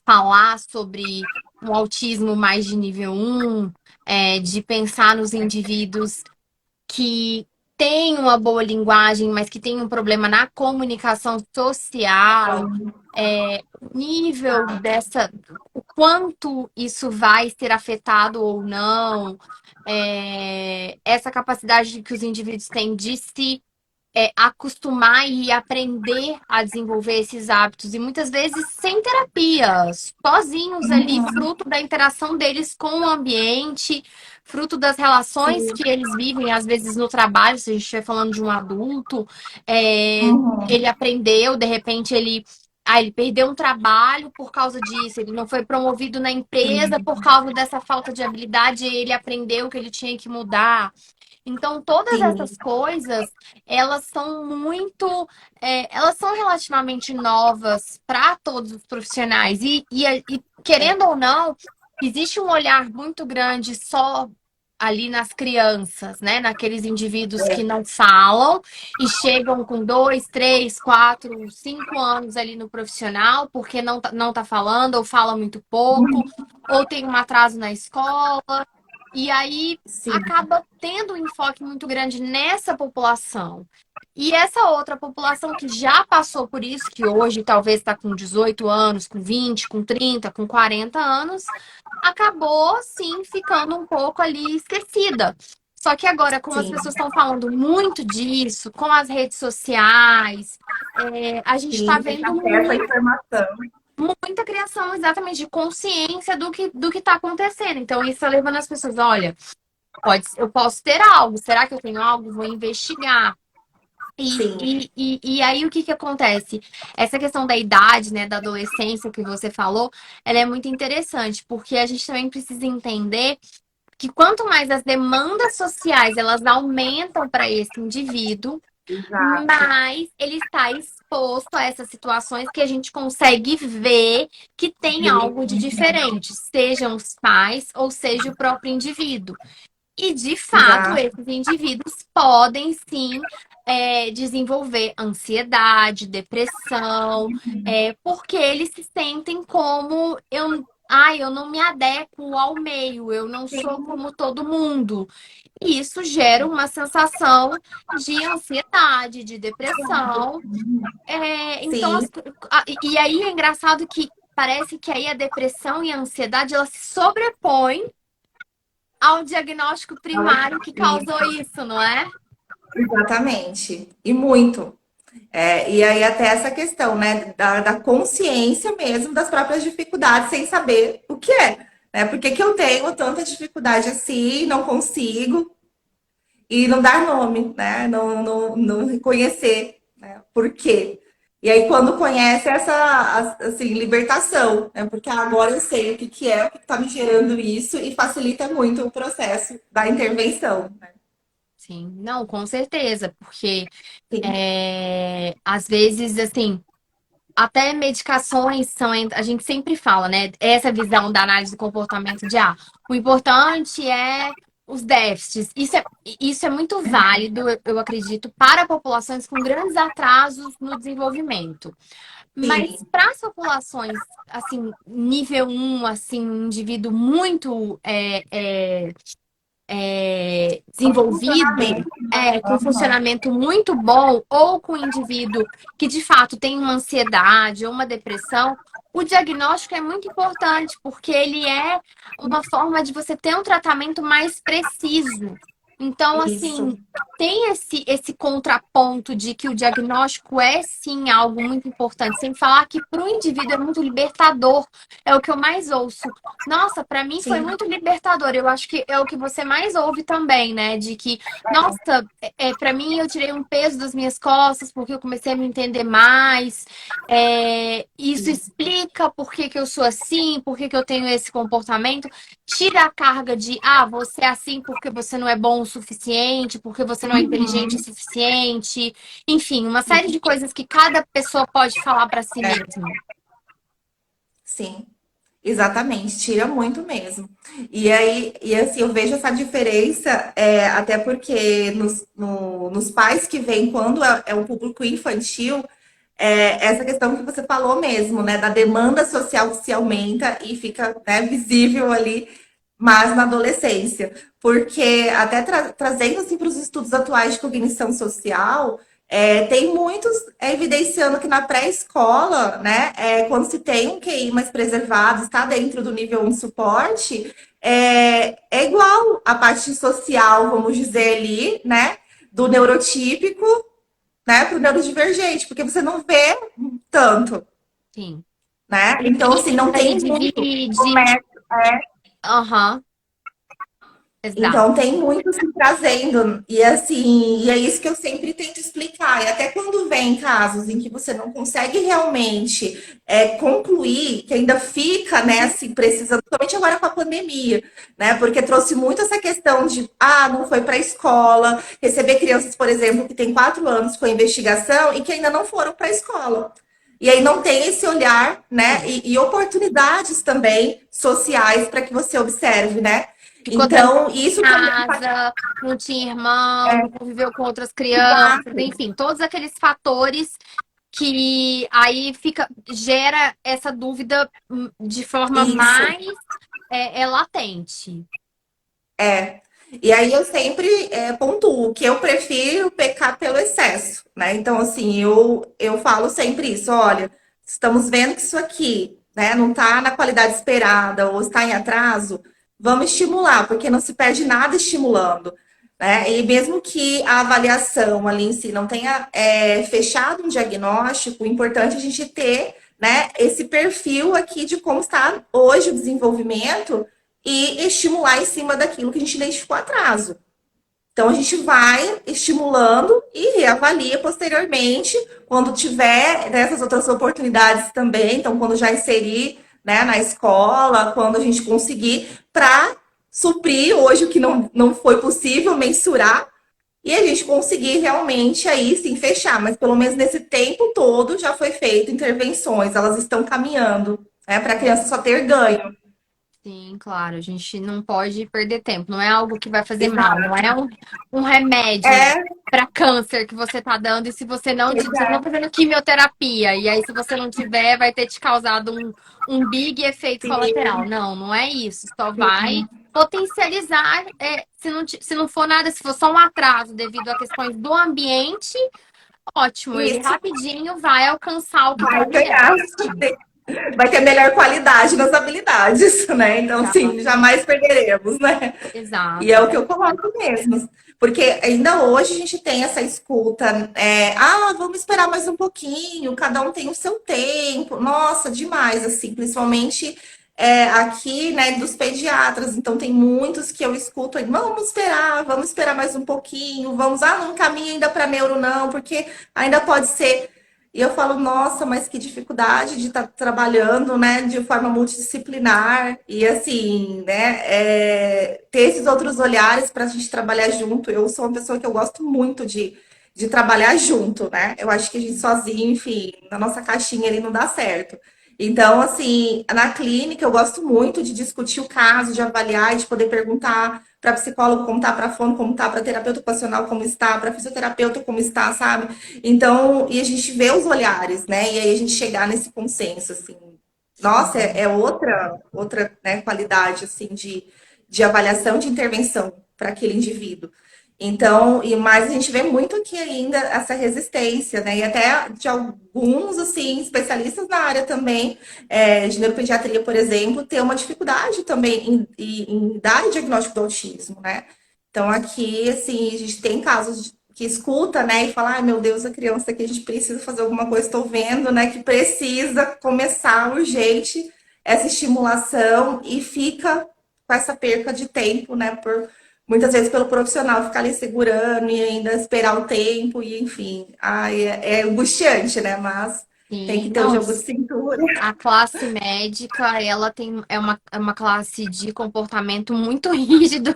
falar sobre um autismo mais de nível um, de pensar nos indivíduos que têm uma boa linguagem, mas que têm um problema na comunicação social, o nível dessa, o quanto isso vai ser afetado ou não, essa capacidade que os indivíduos têm de se acostumar e aprender a desenvolver esses hábitos, e muitas vezes sem terapia, sozinhos ali, Uhum. fruto da interação deles com o ambiente, fruto das relações Sim. que eles vivem, às vezes no trabalho, se a gente estiver falando de um adulto, ele Uhum. aprendeu, de repente ele perdeu um trabalho por causa disso, ele não foi promovido na empresa Sim. por causa dessa falta de habilidade, ele aprendeu que ele tinha que mudar. Então, todas Sim. essas coisas, elas são elas são relativamente novas para todos os profissionais. E querendo ou não, existe um olhar muito grande só ali nas crianças, né? Naqueles indivíduos que não falam e chegam com 2, 3, 4, 5 anos ali no profissional, porque não tá falando, ou fala muito pouco, ou tem um atraso na escola. E aí Sim, acaba tendo um enfoque muito grande nessa população. E essa outra população que já passou por isso, que hoje talvez está com 18 anos, com 20, com 30, com 40 anos, acabou sim ficando um pouco ali esquecida. Só que agora, como as sim, pessoas estão falando muito disso, com as redes sociais, a gente está sim, tem vendo acesso à informação. muita criação exatamente de consciência do que está acontecendo. Então, isso está levando as pessoas, olha, eu posso ter algo, será que eu tenho algo? Vou investigar. Sim, E aí o que que acontece? Essa questão da idade, né, da adolescência que você falou, ela é muito interessante, porque a gente também precisa entender que quanto mais as demandas sociais elas aumentam para esse indivíduo, exato. mais ele está exposto a essas situações que a gente consegue ver que tem algo de diferente, sejam os pais ou seja o próprio indivíduo. E, de fato, Exato. esses indivíduos podem sim desenvolver ansiedade, depressão, porque eles se sentem como eu não me adequo ao meio, eu não sou Sim, como todo mundo. E isso gera uma sensação de ansiedade, de depressão. Então, sim, e aí é engraçado que parece que aí a depressão e a ansiedade elas se sobrepõem ao diagnóstico primário que causou isso, não é? exatamente. E muito. E aí até essa questão, né, da consciência mesmo das próprias dificuldades, sem saber o que é, né? Por que que eu tenho tanta dificuldade assim, não consigo, e não dar nome, né? Não reconhecer, né? Por quê? E aí, quando conhece essa, assim, libertação, né? Porque agora eu sei o que é, o que está me gerando isso, e facilita muito o processo da intervenção, né? Sim, não, com certeza, porque Sim, às vezes, assim, até medicações são, a gente sempre fala, né? Essa visão da análise do comportamento de o importante é os déficits. Isso é muito válido, eu acredito, para populações com grandes atrasos no desenvolvimento. Mas sim. para as populações, assim, nível um assim, um indivíduo muito Alto desenvolvido, funcionamento, né? com funcionamento muito bom, ou com um indivíduo que de fato tem uma ansiedade ou uma depressão, o diagnóstico é muito importante, porque ele é uma forma de você ter um tratamento mais preciso. Então, Isso. assim, tem esse contraponto de que o diagnóstico é sim algo muito importante, sem falar que para o indivíduo é muito libertador, é o que eu mais ouço. Nossa, para mim foi Sim. muito libertador. Eu acho que é o que você mais ouve também, né? De que, nossa, para mim eu tirei um peso das minhas costas porque eu comecei a me entender mais. Isso explica por que que eu sou assim, por que que eu tenho esse comportamento. Tira a carga de, você é assim porque você não é bom o suficiente, porque você não é inteligente o Uhum. suficiente. Enfim, uma série de coisas que cada pessoa pode falar para si mesma. Sim. Exatamente, tira muito mesmo. E aí, e assim, eu vejo essa diferença, até porque nos pais que vêm quando é um público infantil, essa questão que você falou mesmo, né, da demanda social que se aumenta e fica, né, visível ali, mas na adolescência. Porque até trazendo assim, para os estudos atuais de cognição social, tem muitos evidenciando que na pré-escola, né, quando se tem um QI mais preservado, está dentro do nível 1 de suporte, é igual a parte social, vamos dizer ali, né, do neurotípico, né, para o neurodivergente, porque você não vê tanto, Sim. né? Então, assim, Limite não aí tem muito. de. Aham, exato. Então tem muito se trazendo, e assim, e é isso que eu sempre tento explicar. E até quando vem casos em que você não consegue realmente concluir, que ainda fica, né, assim, precisando, principalmente agora com a pandemia, né? Porque trouxe muito essa questão de não foi para a escola, receber crianças, por exemplo, que têm 4 anos com a investigação e que ainda não foram para a escola. E aí não tem esse olhar, né? E oportunidades também sociais para que você observe, né? Ficou dentro Então, de isso também casa, não tinha irmão, não conviveu com outras crianças, impacta. enfim, todos aqueles fatores que aí gera essa dúvida de forma Isso. mais latente. É. E aí eu sempre pontuo que eu prefiro pecar pelo excesso, né? Então, assim, eu falo sempre isso, olha, estamos vendo que isso aqui, né, não está na qualidade esperada ou está em atraso, vamos estimular, porque não se perde nada estimulando, né? E mesmo que a avaliação ali em si não tenha fechado um diagnóstico, o importante é a gente ter, né, esse perfil aqui de como está hoje o desenvolvimento e estimular em cima daquilo que a gente identificou atraso. Então a gente vai estimulando e reavalia posteriormente quando tiver dessas outras oportunidades também. Então, quando já inserir, né, na escola, quando a gente conseguir, para suprir hoje o que não foi possível mensurar e a gente conseguir realmente aí sim fechar. Mas pelo menos nesse tempo todo já foi feito intervenções, elas estão caminhando, né, para a criança só ter ganho. Sim, claro, a gente não pode perder tempo, não é algo que vai fazer mal, não Exato. é um remédio É, para câncer que você tá dando, e se você não tiver, você não tá exato. fazendo quimioterapia, e aí se você não tiver, vai ter te causado um big efeito colateral. Sim, Não, não é isso, só vai sim. potencializar, se não for nada, se for só um atraso devido a questões do ambiente, ótimo, ele Isso rapidinho vai alcançar o que vai está ganhar, certo. vai ter melhor qualidade nas habilidades, né? Então, sim, jamais perderemos, né? E é Exato. o que eu coloco mesmo. Porque ainda hoje a gente tem essa escuta, vamos esperar mais um pouquinho, cada um tem o seu tempo. Nossa, demais, assim, principalmente aqui, né, dos pediatras. Então tem muitos que eu escuto aí, vamos esperar mais um pouquinho, não caminha ainda para neuro, não, porque ainda pode ser. E eu falo, nossa, mas que dificuldade de estar trabalhando, né, de forma multidisciplinar e assim, né, ter esses outros olhares para a gente trabalhar junto. Eu sou uma pessoa que eu gosto muito de trabalhar junto, né? Eu acho que a gente sozinho, enfim, na nossa caixinha ele não dá certo. Então, assim, na clínica eu gosto muito de discutir o caso, de avaliar e de poder perguntar para psicólogo como tá, para fono como tá, para terapeuta ocupacional como está, para fisioterapeuta como está, sabe? Então, e a gente vê os olhares, né? E aí a gente chegar nesse consenso, assim. Nossa, é outra, né, qualidade, assim, de avaliação de intervenção para aquele indivíduo. Então, mas a gente vê muito aqui ainda essa resistência, né? E até de alguns, assim, especialistas na área também, de neuropediatria, por exemplo, ter uma dificuldade também em dar o diagnóstico do autismo, né? Então, aqui, assim, a gente tem casos que escuta, né, e fala, ai meu Deus, a criança que a gente precisa fazer alguma coisa, estou vendo, né, que precisa começar urgente essa estimulação e fica com essa perca de tempo, né, muitas vezes pelo profissional ficar ali segurando e ainda esperar o tempo, e enfim, ai, é angustiante, né, mas tem que Sim, ter o não, jogo de cintura. a classe médica, ela é uma classe de comportamento muito rígido.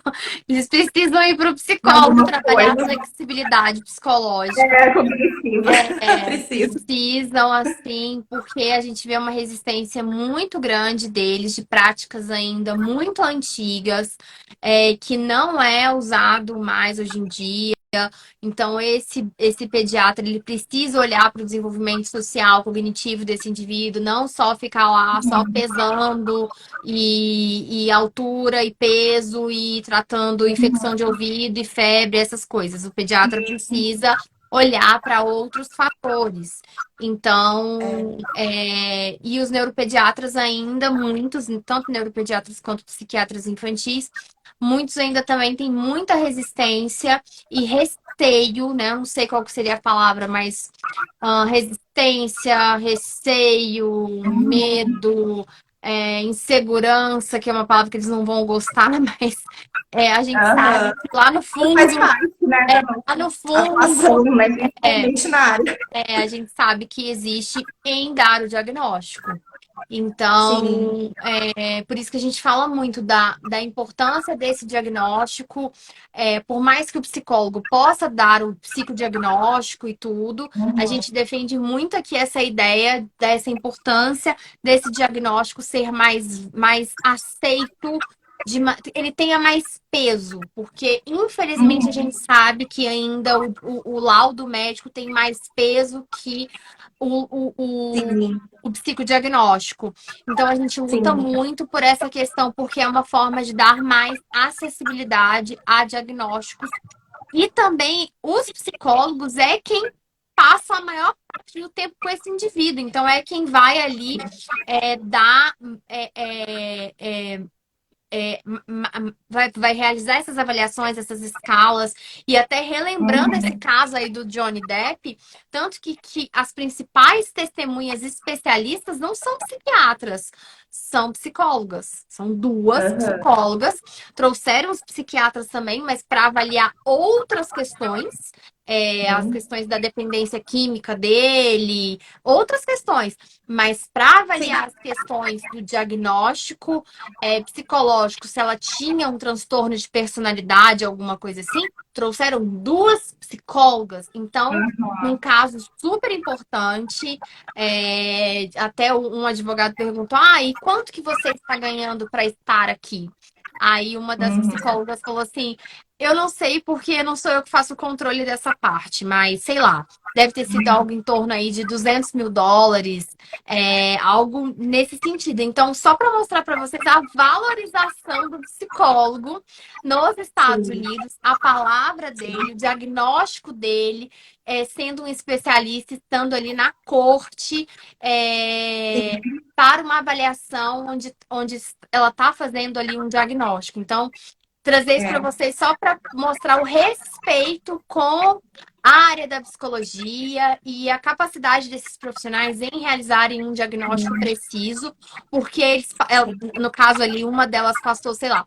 Eles precisam ir para o Em psicólogo alguma trabalhar a coisa, flexibilidade psicológica. cognitiva, precisa. Precisam, assim, porque a gente vê uma resistência muito grande deles, de práticas ainda muito antigas, que não é usado mais hoje em dia. Então, esse pediatra, ele precisa olhar para o desenvolvimento social, cognitivo desse indivíduo, não só ficar lá, só pesando e altura e peso e tratando infecção de ouvido e febre, essas coisas. O pediatra precisa olhar para outros fatores. Então, e os neuropediatras ainda, muitos, tanto neuropediatras quanto psiquiatras infantis, muitos ainda também têm muita resistência e receio, né? Eu não sei qual que seria a palavra, mas resistência, receio, medo, insegurança, que é uma palavra que eles não vão gostar, mas a gente sabe Aham. que lá no Faz fundo, parte, né, da lá nossa no atuação, fundo, né, é, principalmente na área. a gente sabe que existe em dar o diagnóstico. Então, sim. por isso que a gente fala muito da importância desse diagnóstico. Por mais que o psicólogo possa dar o psicodiagnóstico e tudo, a Uhum. gente defende muito aqui essa ideia dessa importância desse diagnóstico ser mais aceito, ele tenha mais peso, porque infelizmente a gente Uhum. sabe que ainda o laudo médico tem mais peso que o, o, o Sim, o psicodiagnóstico. Então, a gente luta sim. muito por essa questão, porque é uma forma de dar mais acessibilidade a diagnósticos. E também, os psicólogos é quem passa a maior parte do tempo com esse indivíduo. Então, é quem vai ali dar. É, é, é, vai realizar essas avaliações, essas escalas, e até relembrando esse Uhum. caso aí do Johnny Depp, tanto que as principais testemunhas especialistas não são psiquiatras, são psicólogas. São duas Aham. psicólogas, trouxeram os psiquiatras também, mas para avaliar outras questões. As Sim. questões da dependência química dele, outras questões, mas para avaliar Sim. as questões do diagnóstico psicológico, se ela tinha um transtorno de personalidade, alguma coisa assim, trouxeram duas psicólogas. Então, um caso super importante. Até um advogado perguntou: e quanto que você está ganhando para estar aqui? Aí uma das Uhum. psicólogas falou assim: eu não sei porque não sou eu que faço o controle dessa parte, mas sei lá, deve ter sido algo em torno aí de US$ 200.000, algo nesse sentido. Então, só para mostrar para vocês a valorização do psicólogo nos Estados Sim. Unidos, a palavra Sim. dele, o diagnóstico dele, sendo um especialista, estando ali na corte, Sim. para uma avaliação onde ela está fazendo ali um diagnóstico. Então, trazer isso para É. vocês só para mostrar o respeito com a área da psicologia e a capacidade desses profissionais em realizarem um diagnóstico preciso, porque no caso ali, uma delas passou, sei lá,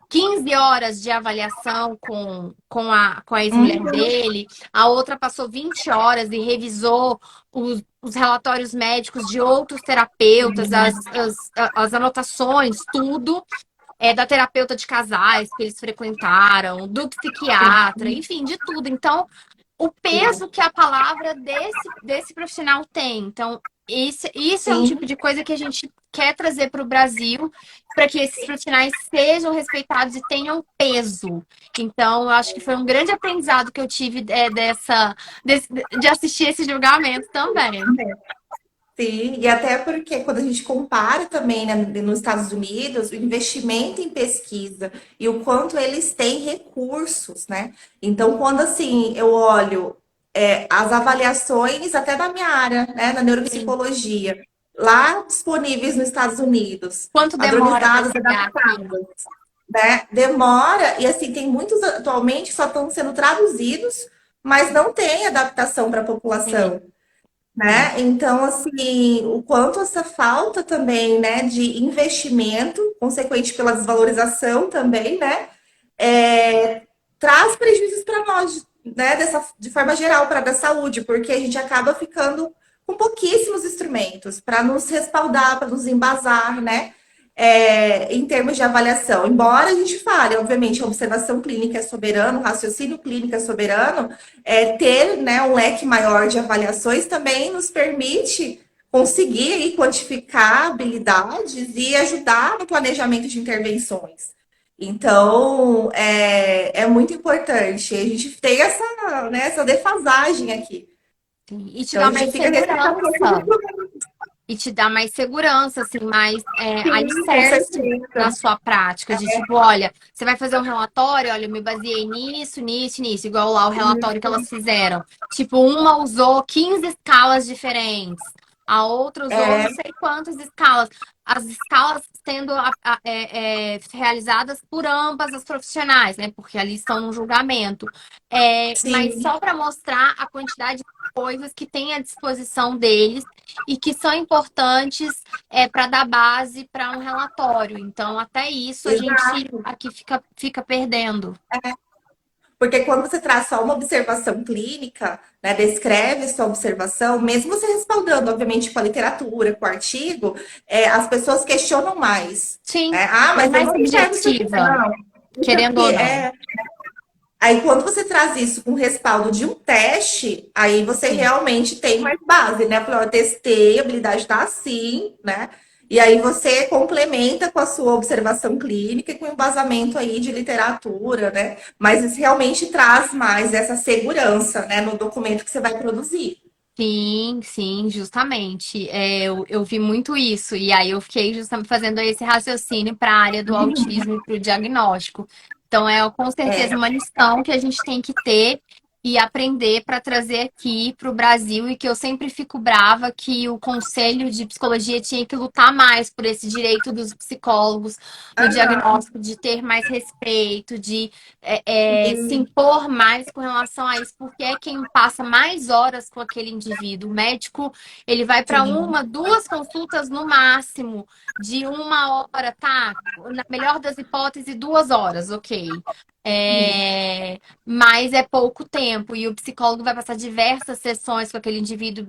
15 horas de avaliação com a ex-mulher Uhum. dele, a outra passou 20 horas e revisou os relatórios médicos de outros terapeutas, as anotações, tudo da terapeuta de casais que eles frequentaram, do psiquiatra, Sim. enfim, de tudo. Então, o Sim. peso que a palavra desse profissional tem. Então, isso é um tipo Sim. de coisa que a gente quer trazer para o Brasil, para que esses profissionais sejam respeitados e tenham peso. Então, eu acho que foi um grande aprendizado que eu tive de assistir esse julgamento também. Sim, e até porque quando a gente compara também, né, nos Estados Unidos, o investimento em pesquisa e o quanto eles têm recursos, né? Então, quando assim eu olho as avaliações até da minha área, né, na Sim. neuropsicologia, lá disponíveis nos Estados Unidos, Quanto demora para padronizadas, chegar aqui? adaptadas, né? Demora, e assim, tem muitos atualmente que só estão sendo traduzidos, mas não tem adaptação para a Sim, população, sim. né? Então, assim, o quanto essa falta também, né, de investimento, consequente pela desvalorização também, né, traz prejuízos para nós, né, de forma geral, para a saúde, porque a gente acaba ficando com pouquíssimos instrumentos para nos respaldar, para nos embasar, né? Em termos de avaliação. Embora a gente fale, obviamente, a observação clínica é soberano, o raciocínio clínico é soberano, ter, né, um leque maior de avaliações também nos permite conseguir aí, quantificar habilidades e ajudar no planejamento de intervenções. Então, é muito importante. A gente tem essa, né, essa defasagem aqui. Sim. E te Então, a dá gente mais fica nesse segurança. E te dá mais segurança, assim, mais sim, com alicerce na certeza. sua prática, de tipo, olha, você vai fazer um relatório, olha, eu me baseei nisso, nisso, nisso, igual lá o relatório que elas fizeram. Tipo, uma usou 15 escalas diferentes, a outra usou não É, sei quantas escalas. As escalas sendo realizadas por ambas as profissionais, né? Porque ali estão no julgamento. Mas sim, só para mostrar a quantidade de coisas que tem à disposição deles e que são importantes para dar base para um relatório. Então, até isso a gente exato. aqui fica perdendo. Porque quando você traz só uma observação clínica, né, descreve sua observação, mesmo você respaldando, obviamente, com a literatura, com o artigo, as pessoas questionam mais. Sim, Né? Ah, é mas eu mais não enxergo isso aqui, subjetiva, não. Isso querendo ou aqui não. é. Aí, quando você traz isso com respaldo de um teste, aí você Sim. realmente tem mais base, né? Falou, eu testei, a habilidade está assim, né? E aí você complementa com a sua observação clínica e com embasamento aí de literatura, né? Mas isso realmente traz mais essa segurança, né, no documento que você vai produzir. Sim, sim, justamente. Eu vi muito isso, e aí eu fiquei justamente fazendo esse raciocínio para a área do autismo e para o diagnóstico. Então, é com certeza É, uma lição que a gente tem que ter e aprender para trazer aqui para o Brasil, e que eu sempre fico brava que o Conselho de Psicologia tinha que lutar mais por esse direito dos psicólogos no aham, diagnóstico, de ter mais respeito, de se sim, impor mais com relação a isso, porque é quem passa mais horas com aquele indivíduo. O médico, ele vai para sim. uma, duas consultas no máximo, de 1 hora, tá? Na melhor das hipóteses, 2 horas, ok. Mas é pouco tempo, e o psicólogo vai passar diversas sessões com aquele indivíduo.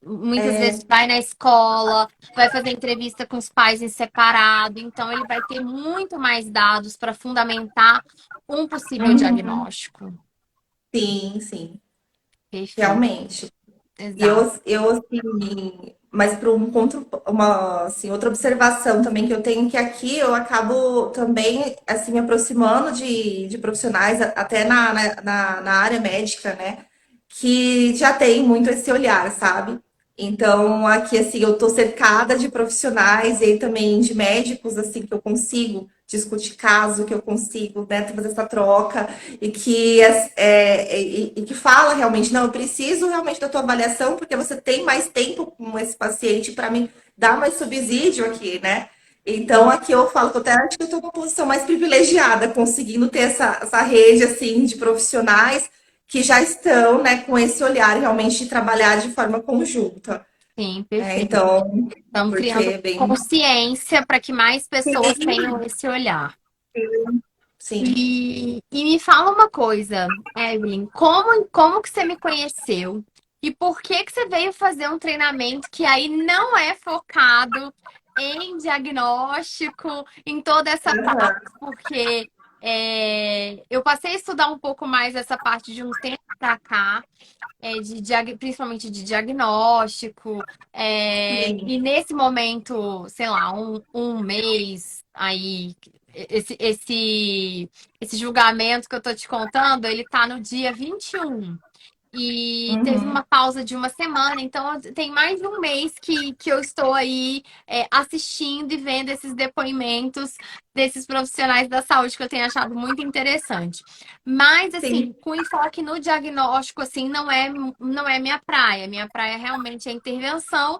Muitas vezes vai na escola, vai fazer entrevista com os pais em separado, então ele vai ter muito mais dados para fundamentar um possível Uhum. diagnóstico. Sim, sim, Perfeito, realmente. E exato. eu assim, mas para uma assim, outra observação também que eu tenho que aqui eu acabo também assim me aproximando de profissionais até na área médica, né? Que já tem muito esse olhar, sabe? Então aqui assim eu tô cercada de profissionais e aí também de médicos assim que eu consigo discutir caso, que eu consigo, né, fazer essa troca e que fala realmente, não, eu preciso realmente da tua avaliação, porque você tem mais tempo com esse paciente para me dar mais subsídio aqui, né? Então, aqui eu falo que eu até acho que eu estou numa posição mais privilegiada, conseguindo ter essa rede, assim, de profissionais que já estão, né, com esse olhar realmente de trabalhar de forma conjunta, Sim, né? perfeito. Então, Estamos porque criando é bem... consciência para que mais pessoas tenham esse olhar. Sim. E me fala uma coisa, Evelyn, como que você me conheceu? E por que que você veio fazer um treinamento que aí não é focado em diagnóstico, em toda essa parte? Aham. Porque eu passei a estudar um pouco mais essa parte de um tempo para cá, principalmente de diagnóstico, Sim. e nesse momento, sei lá, um mês aí, esse julgamento que eu tô te contando, ele tá no dia 21. E teve Uhum. uma pausa de 1 semana, então tem mais de um mês que eu estou aí assistindo e vendo esses depoimentos desses profissionais da saúde, que eu tenho achado muito interessante. Mas, Sim. assim, com enfoque no diagnóstico, assim, não é minha praia. Minha praia realmente é a intervenção,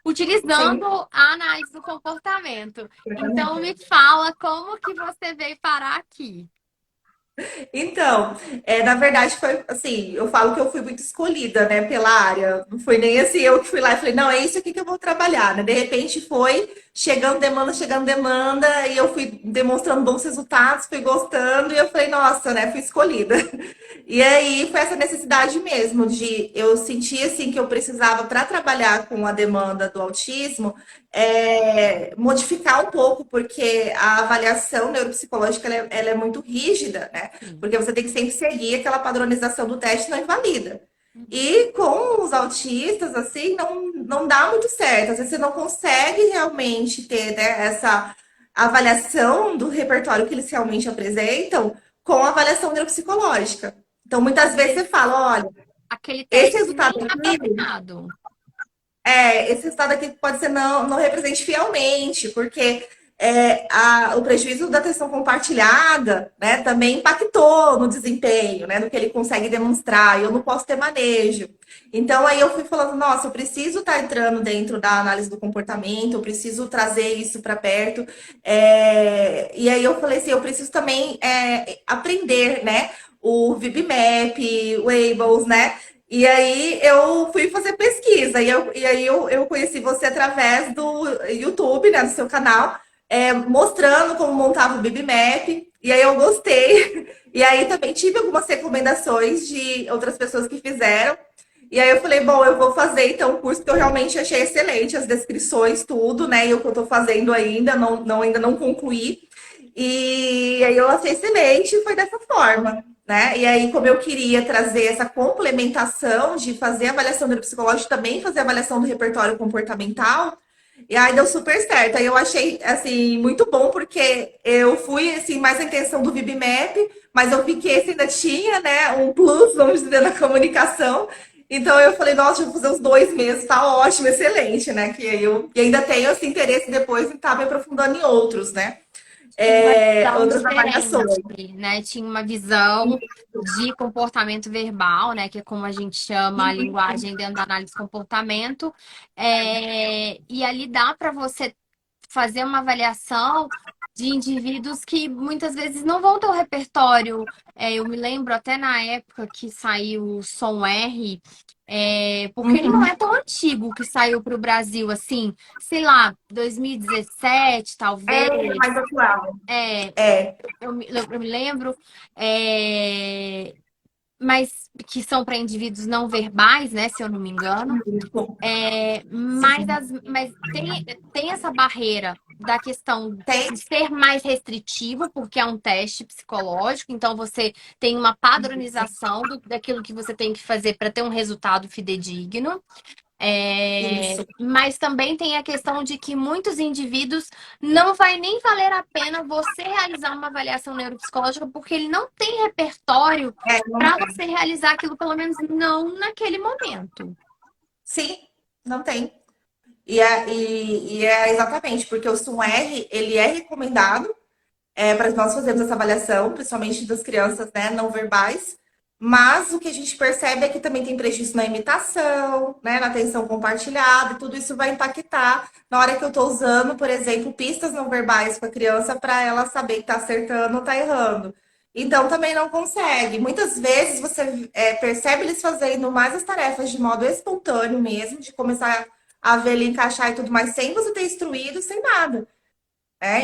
utilizando Sim. a análise do comportamento. Então, me fala como que você veio parar aqui. Então, na verdade, foi assim, eu falo que eu fui muito escolhida, né, pela área. Não foi nem assim, eu que fui lá e falei, não, é isso aqui que eu vou trabalhar, né? De repente foi chegando demanda, e eu fui demonstrando bons resultados, fui gostando, e eu falei, nossa, né, fui escolhida. E aí foi essa necessidade mesmo de eu sentir assim que eu precisava para trabalhar com a demanda do autismo, modificar um pouco, porque a avaliação neuropsicológica ela é muito rígida, né? Sim. Porque você tem que sempre seguir aquela padronização do teste não invalida. E com os autistas, assim, não dá muito certo. Às vezes você não consegue realmente ter, né, essa avaliação do repertório que eles realmente apresentam com a avaliação neuropsicológica. Então, muitas Às vezes você vezes, fala, olha, aquele esse teste resultado nem é aqui apropriado. esse resultado aqui pode ser não represente fielmente, porque o prejuízo da atenção compartilhada, né, também impactou no desempenho, né, no que ele consegue demonstrar, e eu não posso ter manejo. Então, aí eu fui falando, nossa, eu preciso estar entrando dentro da análise do comportamento, eu preciso trazer isso para perto. E aí eu falei assim, eu preciso também aprender, né, o VibMap, o Ables, né, e aí eu fui fazer pesquisa, e aí eu conheci você através do YouTube, né, do seu canal, mostrando como montava o Bibimap. E aí eu gostei. E aí também tive algumas recomendações de outras pessoas que fizeram. E aí eu falei, bom, eu vou fazer então o curso que eu realmente achei excelente, as descrições, tudo, né? E o que eu tô fazendo ainda, ainda não concluí. E aí eu achei excelente e foi dessa forma, né? E aí, como eu queria trazer essa complementação de fazer avaliação neuropsicológica, também fazer avaliação do repertório comportamental, e aí deu super certo. Aí eu achei assim muito bom porque eu fui assim mais a intenção do VibMap, mas eu vi que esse ainda tinha, né, um plus, vamos dizer, na comunicação. Então eu falei, nossa, eu vou fazer os dois mesmo, tá ótimo, excelente, né? Que eu e ainda tenho esse interesse depois em estar me aprofundando em outros, né? Tinha uma visão Outras avaliações. diferente, né? Tinha uma visão de comportamento verbal, né? Que é como a gente chama a linguagem dentro da análise de comportamento. E ali dá para você fazer uma avaliação de indivíduos que muitas vezes não vão ter o repertório. Eu me lembro até na época que saiu o Som R, porque ele não Uhum. é tão antigo que saiu para o Brasil, assim, sei lá, 2017, É talvez. mais atual. É, É. eu me lembro, é, mas que são para indivíduos não verbais, né? Se eu não me engano. Sim. Mas tem essa barreira da questão Tem. de ser mais restritivo, porque é um teste psicológico, então você tem uma padronização daquilo que você tem que fazer para ter um resultado fidedigno. Isso. Mas também tem a questão de que muitos indivíduos não vai nem valer a pena você realizar uma avaliação neuropsicológica, porque ele não tem repertório É, não para tem. você realizar aquilo, pelo menos não naquele momento. Sim, não tem. E é exatamente, porque o SUM-R, ele é recomendado para nós fazermos essa avaliação, principalmente das crianças, né, não verbais. Mas o que a gente percebe é que também tem prejuízo na imitação, né, na atenção compartilhada, e tudo isso vai impactar na hora que eu estou usando, por exemplo, pistas não verbais com a criança para ela saber que está acertando ou está errando. Então também não consegue. Muitas vezes você percebe eles fazendo mais as tarefas de modo espontâneo mesmo, de começar a ver ele encaixar e tudo mais, sem você ter instruído, sem nada.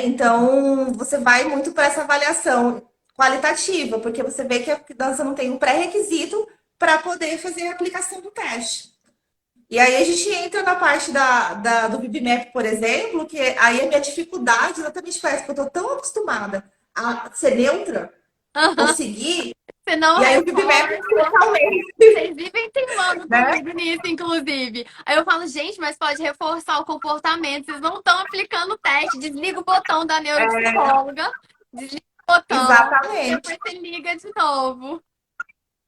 Então, você vai muito para essa avaliação qualitativa, porque você vê que a criança não tem um pré-requisito para poder fazer a aplicação do teste. E aí a gente entra na parte do BibMap, por exemplo, que aí a minha dificuldade exatamente foi essa, porque eu estou tão acostumada a ser neutra, conseguir, Você não e aí o BibMap reforça. totalmente, Vocês vivem teimando né? comigo nisso, inclusive. Aí eu falo, gente, mas pode reforçar o comportamento. Vocês não estão aplicando o teste. Desliga o botão da neuropsicóloga, desliga o botão, Exatamente. depois você liga de novo.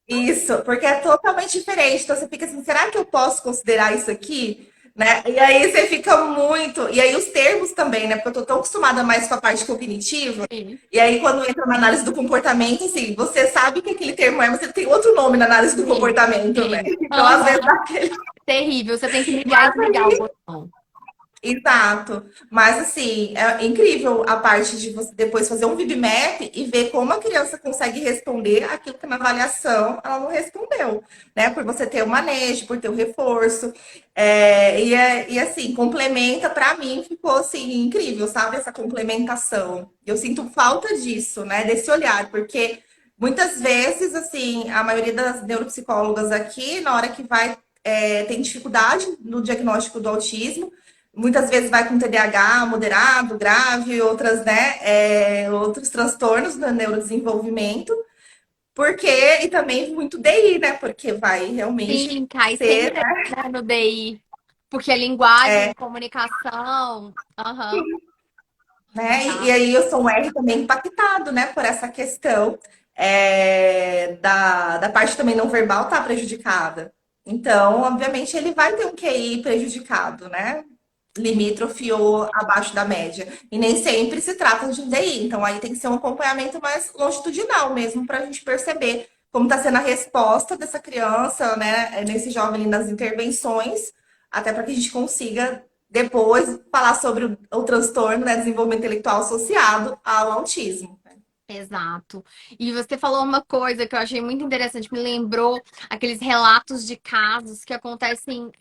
Isso, porque é totalmente diferente. Então você fica assim, será que eu posso considerar isso aqui? Né? E aí você fica muito. E aí os termos também, né? Porque eu tô tão acostumada mais com a parte cognitiva. Sim, E aí, quando entra na análise do comportamento, assim, você sabe que aquele termo é, mas ele tem outro nome na análise do sim, comportamento, né? sim. Então, às vezes, Aham. dá aquele. Terrível. Você tem que ligar e desligar o botão. Exato. Mas assim, é incrível a parte de você depois fazer um VibMap e ver como a criança consegue responder aquilo que na avaliação ela não respondeu, né? Por você ter o manejo, por ter o reforço. E assim, complementa, para mim, ficou assim, incrível, sabe? Essa complementação. Eu sinto falta disso, né? Desse olhar, porque muitas vezes, assim, a maioria das neuropsicólogas aqui, na hora que vai, tem dificuldade no diagnóstico do autismo. Muitas vezes vai com TDAH moderado, grave, outras, né, outros transtornos do neurodesenvolvimento, porque, e também muito DI, né, porque vai realmente Sim, cai ser, sempre, né, no DI. Porque a linguagem, comunicação. Aham. né, e Exato. aí eu sou um R também impactado, né, por essa questão da parte também não verbal tá prejudicada. Então, obviamente, ele vai ter um QI prejudicado, né? Limítrofe ou abaixo da média. E nem sempre se trata de um DI. Então, aí tem que ser um acompanhamento mais longitudinal mesmo, para a gente perceber como está sendo a resposta dessa criança, né, nesse jovem ali nas intervenções, até para que a gente consiga depois falar sobre o transtorno, né, desenvolvimento intelectual associado ao autismo. Exato. E você falou uma coisa que eu achei muito interessante, me lembrou aqueles relatos de casos que acontecem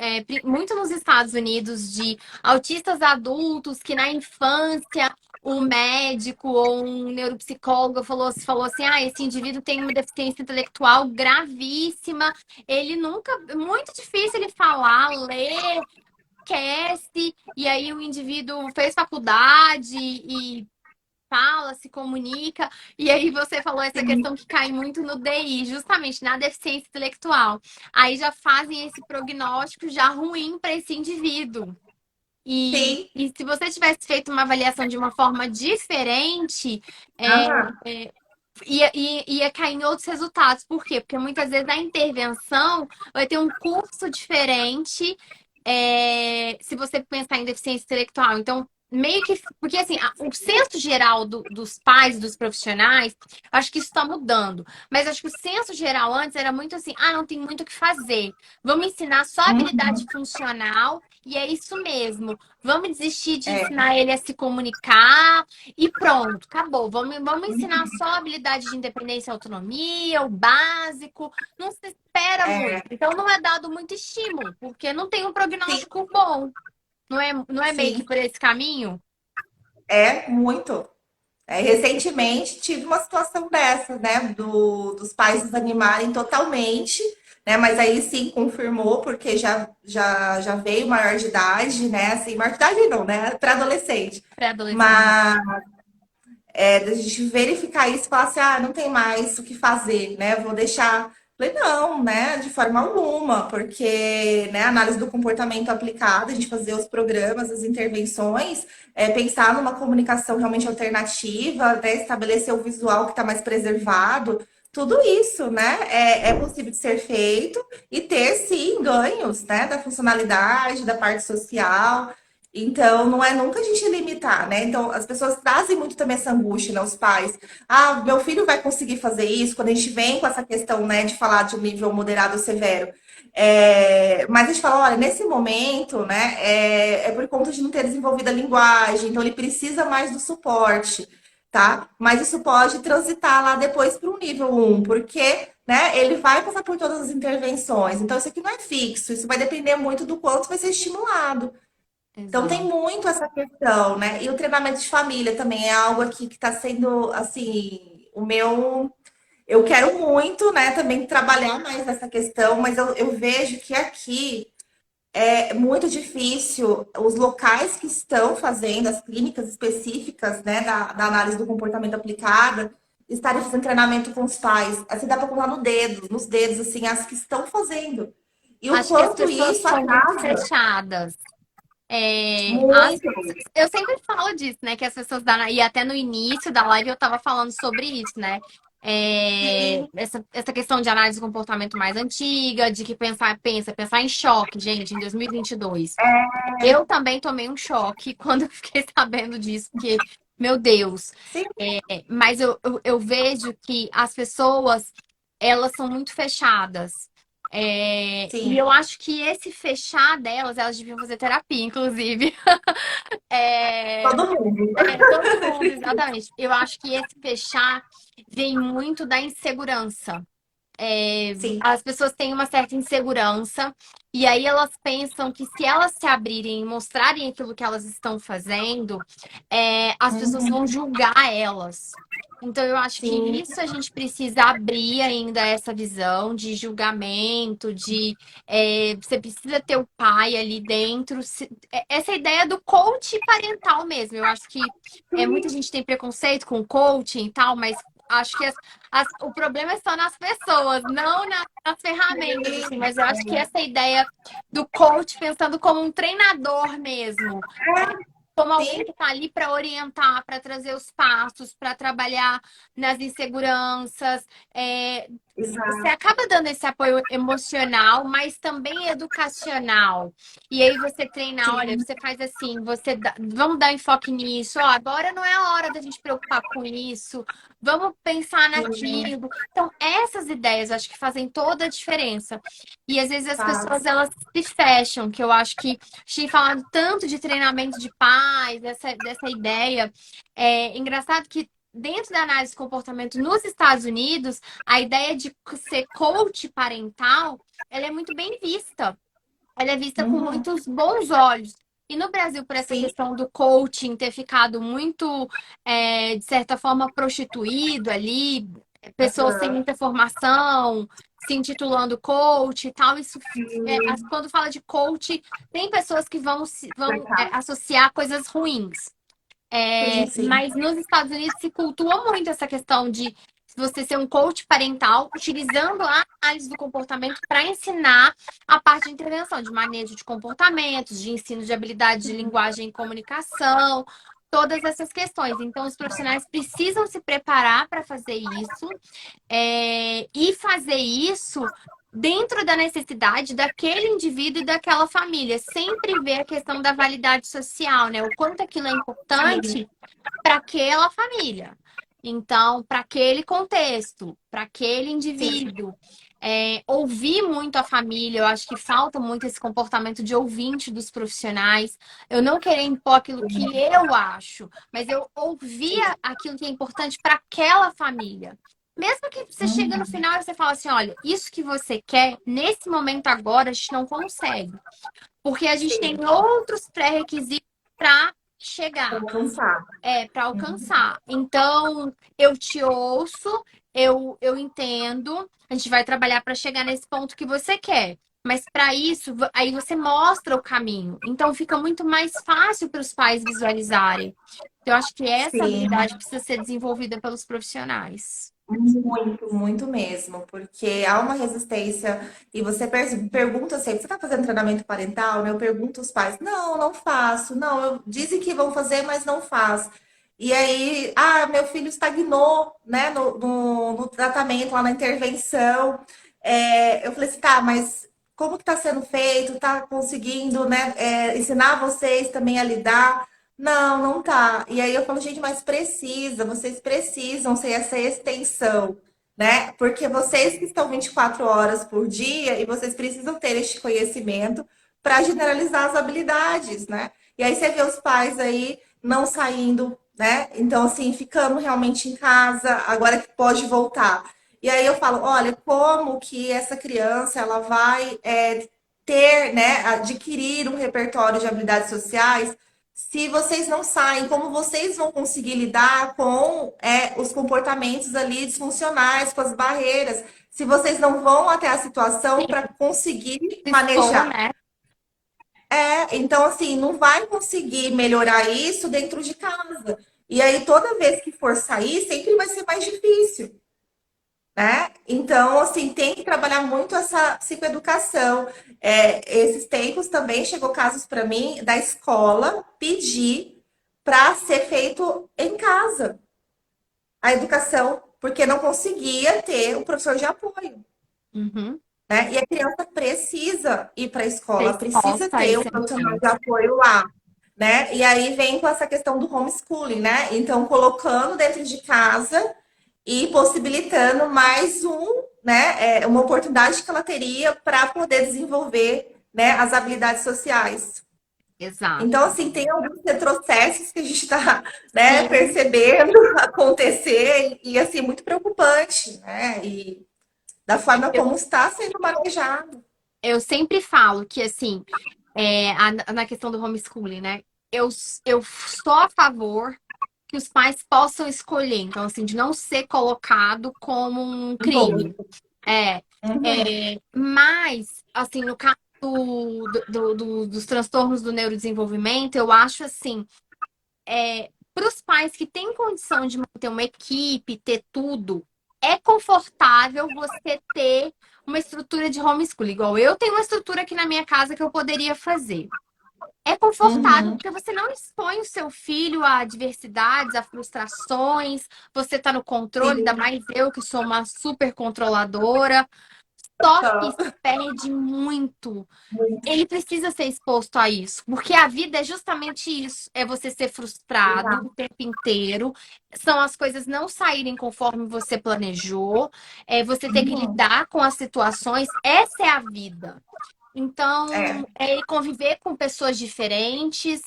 muito nos Estados Unidos de autistas adultos que na infância um médico ou um neuropsicólogo falou assim, ah, esse indivíduo tem uma deficiência intelectual gravíssima, ele nunca, muito difícil ele falar, ler, esquece, e aí o indivíduo fez faculdade e fala, se comunica, e aí você falou essa Sim, questão que cai muito no DI, justamente na deficiência intelectual. Aí já fazem esse prognóstico já ruim para esse indivíduo. sim. E se você tivesse feito uma avaliação de uma forma diferente, é, Aham. ia cair em outros resultados. Por quê? Porque muitas vezes a intervenção vai ter um curso diferente, se você pensar em deficiência intelectual. Então, meio que. Porque, assim, o senso geral dos pais, dos profissionais, acho que isso está mudando. Mas acho que o senso geral antes era muito assim: ah, não tem muito o que fazer. Vamos ensinar só habilidade Uhum. funcional. E é isso mesmo. Vamos desistir de É. ensinar ele a se comunicar, e pronto, acabou. Vamos ensinar Uhum. só habilidade de independência e autonomia, o básico. Não se espera muito. É. Então não é dado muito estímulo, porque não tem um Sim, prognóstico bom. Não é meio que sim. por esse caminho? É muito. Recentemente tive uma situação dessa, né? Dos pais desanimarem totalmente, né? Mas aí sim confirmou, porque já veio maior de idade, né? Assim, maior de idade não, né? Para adolescente. Pré-adolescente. Mas da gente verificar isso e falar assim, ah, não tem mais o que fazer, né? Vou deixar. Falei, não, né? De forma alguma, porque, né, análise do comportamento aplicada, a gente fazer os programas, as intervenções, pensar numa comunicação realmente alternativa, né, estabelecer o visual que está mais preservado, tudo isso, né, é possível de ser feito e ter, sim, ganhos, né, da funcionalidade, da parte social. Então, não é nunca a gente limitar, né? Então, as pessoas trazem muito também essa angústia, né? Os pais. Ah, meu filho vai conseguir fazer isso? Quando a gente vem com essa questão, né, de falar de um nível moderado ou severo. Mas a gente fala, olha, nesse momento, né, é por conta de não ter desenvolvido a linguagem, então ele precisa mais do suporte, tá? Mas isso pode transitar lá depois para o nível um, porque, né, ele vai passar por todas as intervenções. Então, isso aqui não é fixo, isso vai depender muito do quanto vai ser estimulado. Então tem Exato. muito essa questão, né? E o treinamento de família também é algo aqui que está sendo, assim, o meu. Eu quero muito, né, também trabalhar mais nessa questão, mas eu vejo que aqui é muito difícil os locais que estão fazendo, as clínicas específicas, né, da análise do comportamento aplicada, estarem fazendo treinamento com os pais. Assim dá para contar no dedo, nos dedos, assim, as que estão fazendo. E o Acho que as quanto pessoas isso são muito atrasa fechadas. muito. Eu sempre falo disso, né? Que as pessoas e até no início da live eu tava falando sobre isso, né? Sim. Essa questão de análise de comportamento mais antiga, de que pensar em choque, gente, em 2022. Eu também tomei um choque quando eu fiquei sabendo disso, porque, meu Deus. Sim, Mas eu vejo que as pessoas, elas são muito fechadas. E sim. eu acho que esse fechar delas, elas deviam fazer terapia, inclusive. É, Todo mundo. todo mundo, exatamente. Eu acho que esse fechar vem muito da insegurança. Sim. As pessoas têm uma certa insegurança e aí elas pensam que se elas se abrirem e mostrarem aquilo que elas estão fazendo, as pessoas Uhum. vão julgar elas. Então eu acho que Sim. isso a gente precisa abrir ainda essa visão de julgamento, você precisa ter o pai ali dentro. Essa ideia do coach parental mesmo. Eu acho que muita gente tem preconceito com coaching e tal, mas acho que o problema é só nas pessoas, não nas ferramentas, assim. Mas eu acho que essa ideia do coach pensando como um treinador mesmo, como alguém Sim. que está ali para orientar, para trazer os passos, para trabalhar nas inseguranças. Você Exato. acaba dando esse apoio emocional, mas também educacional. E aí você treinar, olha, Sim. você faz assim, vamos dar enfoque nisso. Ó, agora não é a hora da gente preocupar com isso. Vamos pensar Sim. naquilo. Então, essas ideias acho que fazem toda a diferença. E às vezes as pessoas Faz. elas se fecham, que eu acho que tinha falado tanto de treinamento de paz, dessa ideia. É engraçado que dentro da análise de comportamento nos Estados Unidos, a ideia de ser coach parental, ela é muito bem vista. Ela é vista com Uhum. muitos bons olhos. E no Brasil, por essa Sim. questão do coaching ter ficado muito, de certa forma, prostituído ali, pessoas sem Aham. muita formação, se intitulando coach e tal, isso, quando fala de coach, tem pessoas que vão associar coisas ruins. Sim, sim. Mas nos Estados Unidos se cultua muito essa questão de você ser um coach parental, utilizando a análise do comportamento para ensinar a parte de intervenção, de manejo de comportamentos, de ensino de habilidades de linguagem e comunicação, todas essas questões. Então, os profissionais precisam se preparar para fazer isso, e fazer isso dentro da necessidade daquele indivíduo e daquela família. Sempre ver a questão da validade social, né? O quanto aquilo é Sim, importante para aquela família. Então, para aquele contexto, para aquele sim. indivíduo. Ouvir muito a família, eu acho que falta muito esse comportamento de ouvinte dos profissionais. Eu não querer impor aquilo que eu acho, mas eu ouvia aquilo que é importante para aquela família. Mesmo que você chega no final e você fala assim, olha, isso que você quer, nesse momento agora, a gente não consegue. Porque a gente tem Sim. outros pré-requisitos para chegar, Alcançar. para alcançar. Então, eu te ouço, eu entendo, a gente vai trabalhar para chegar nesse ponto que você quer. Mas para isso, aí você mostra o caminho. Então, fica muito mais fácil para os pais visualizarem. Então, eu acho que essa Sim. habilidade precisa ser desenvolvida pelos profissionais. Muito, muito mesmo, porque há uma resistência e você pergunta sempre, você está fazendo treinamento parental, né? Eu pergunto aos pais, não, não faço, não, dizem que vão fazer, mas não faz. E aí, meu filho estagnou, né, no tratamento, lá na intervenção. Eu falei assim, tá, mas como que está sendo feito? Tá conseguindo, né, ensinar vocês também a lidar? Não, não tá. E aí eu falo, gente, mas precisa, vocês precisam ser essa extensão, né? Porque vocês que estão 24 horas por dia e vocês precisam ter este conhecimento para generalizar as habilidades, né? E aí você vê os pais aí não saindo, né? Então, assim, ficando realmente em casa, agora que pode voltar. E aí eu falo, olha, como que essa criança ela vai ter, né, adquirir um repertório de habilidades sociais se vocês não saem, como vocês vão conseguir lidar com os comportamentos ali disfuncionais, com as barreiras, se vocês não vão até a situação para conseguir Se expor, manejar? né? Então, assim, não vai conseguir melhorar isso dentro de casa. E aí, toda vez que for sair, sempre vai ser mais difícil, né? Então, assim, tem que trabalhar muito essa psicoeducação. Esses tempos também chegou casos para mim da escola pedir para ser feito em casa a educação, porque não conseguia ter o professor de apoio, Uhum. né? E a criança precisa ir para a Ser escola, precisa exposta a ter um esse profissional de ambiente. apoio lá, né? E aí vem com essa questão do homeschooling, né? Então, colocando dentro de casa e possibilitando mais né, uma oportunidade que ela teria para poder desenvolver, né, as habilidades sociais. Então, Exato. assim, tem alguns retrocessos que a gente está, né, Sim. percebendo acontecer e, assim, muito preocupante, né? E da forma Eu, como está sendo manejado. eu sempre falo que, assim, na questão do homeschooling, né? Eu sou a favor que os pais possam escolher. Então, assim, de não ser colocado como um crime. Imposto. É, Uhum. mas, assim, no caso dos transtornos do neurodesenvolvimento, eu acho assim, para os pais que têm condição de manter uma equipe, ter tudo, é confortável você ter uma estrutura de homeschool, igual eu tenho uma estrutura aqui na minha casa que eu poderia fazer. É confortável Uhum. porque você não expõe o seu filho a adversidades, a frustrações, você está no controle, ainda Sim. mais eu que sou uma super controladora. Só que se Uhum. perde muito. Ele precisa ser exposto a isso, porque a vida é justamente isso, é você ser frustrado o Exato. tempo inteiro, são as coisas não saírem conforme você planejou, é você ter que Uhum. lidar com as situações, essa é a vida. Então, É, conviver com pessoas diferentes,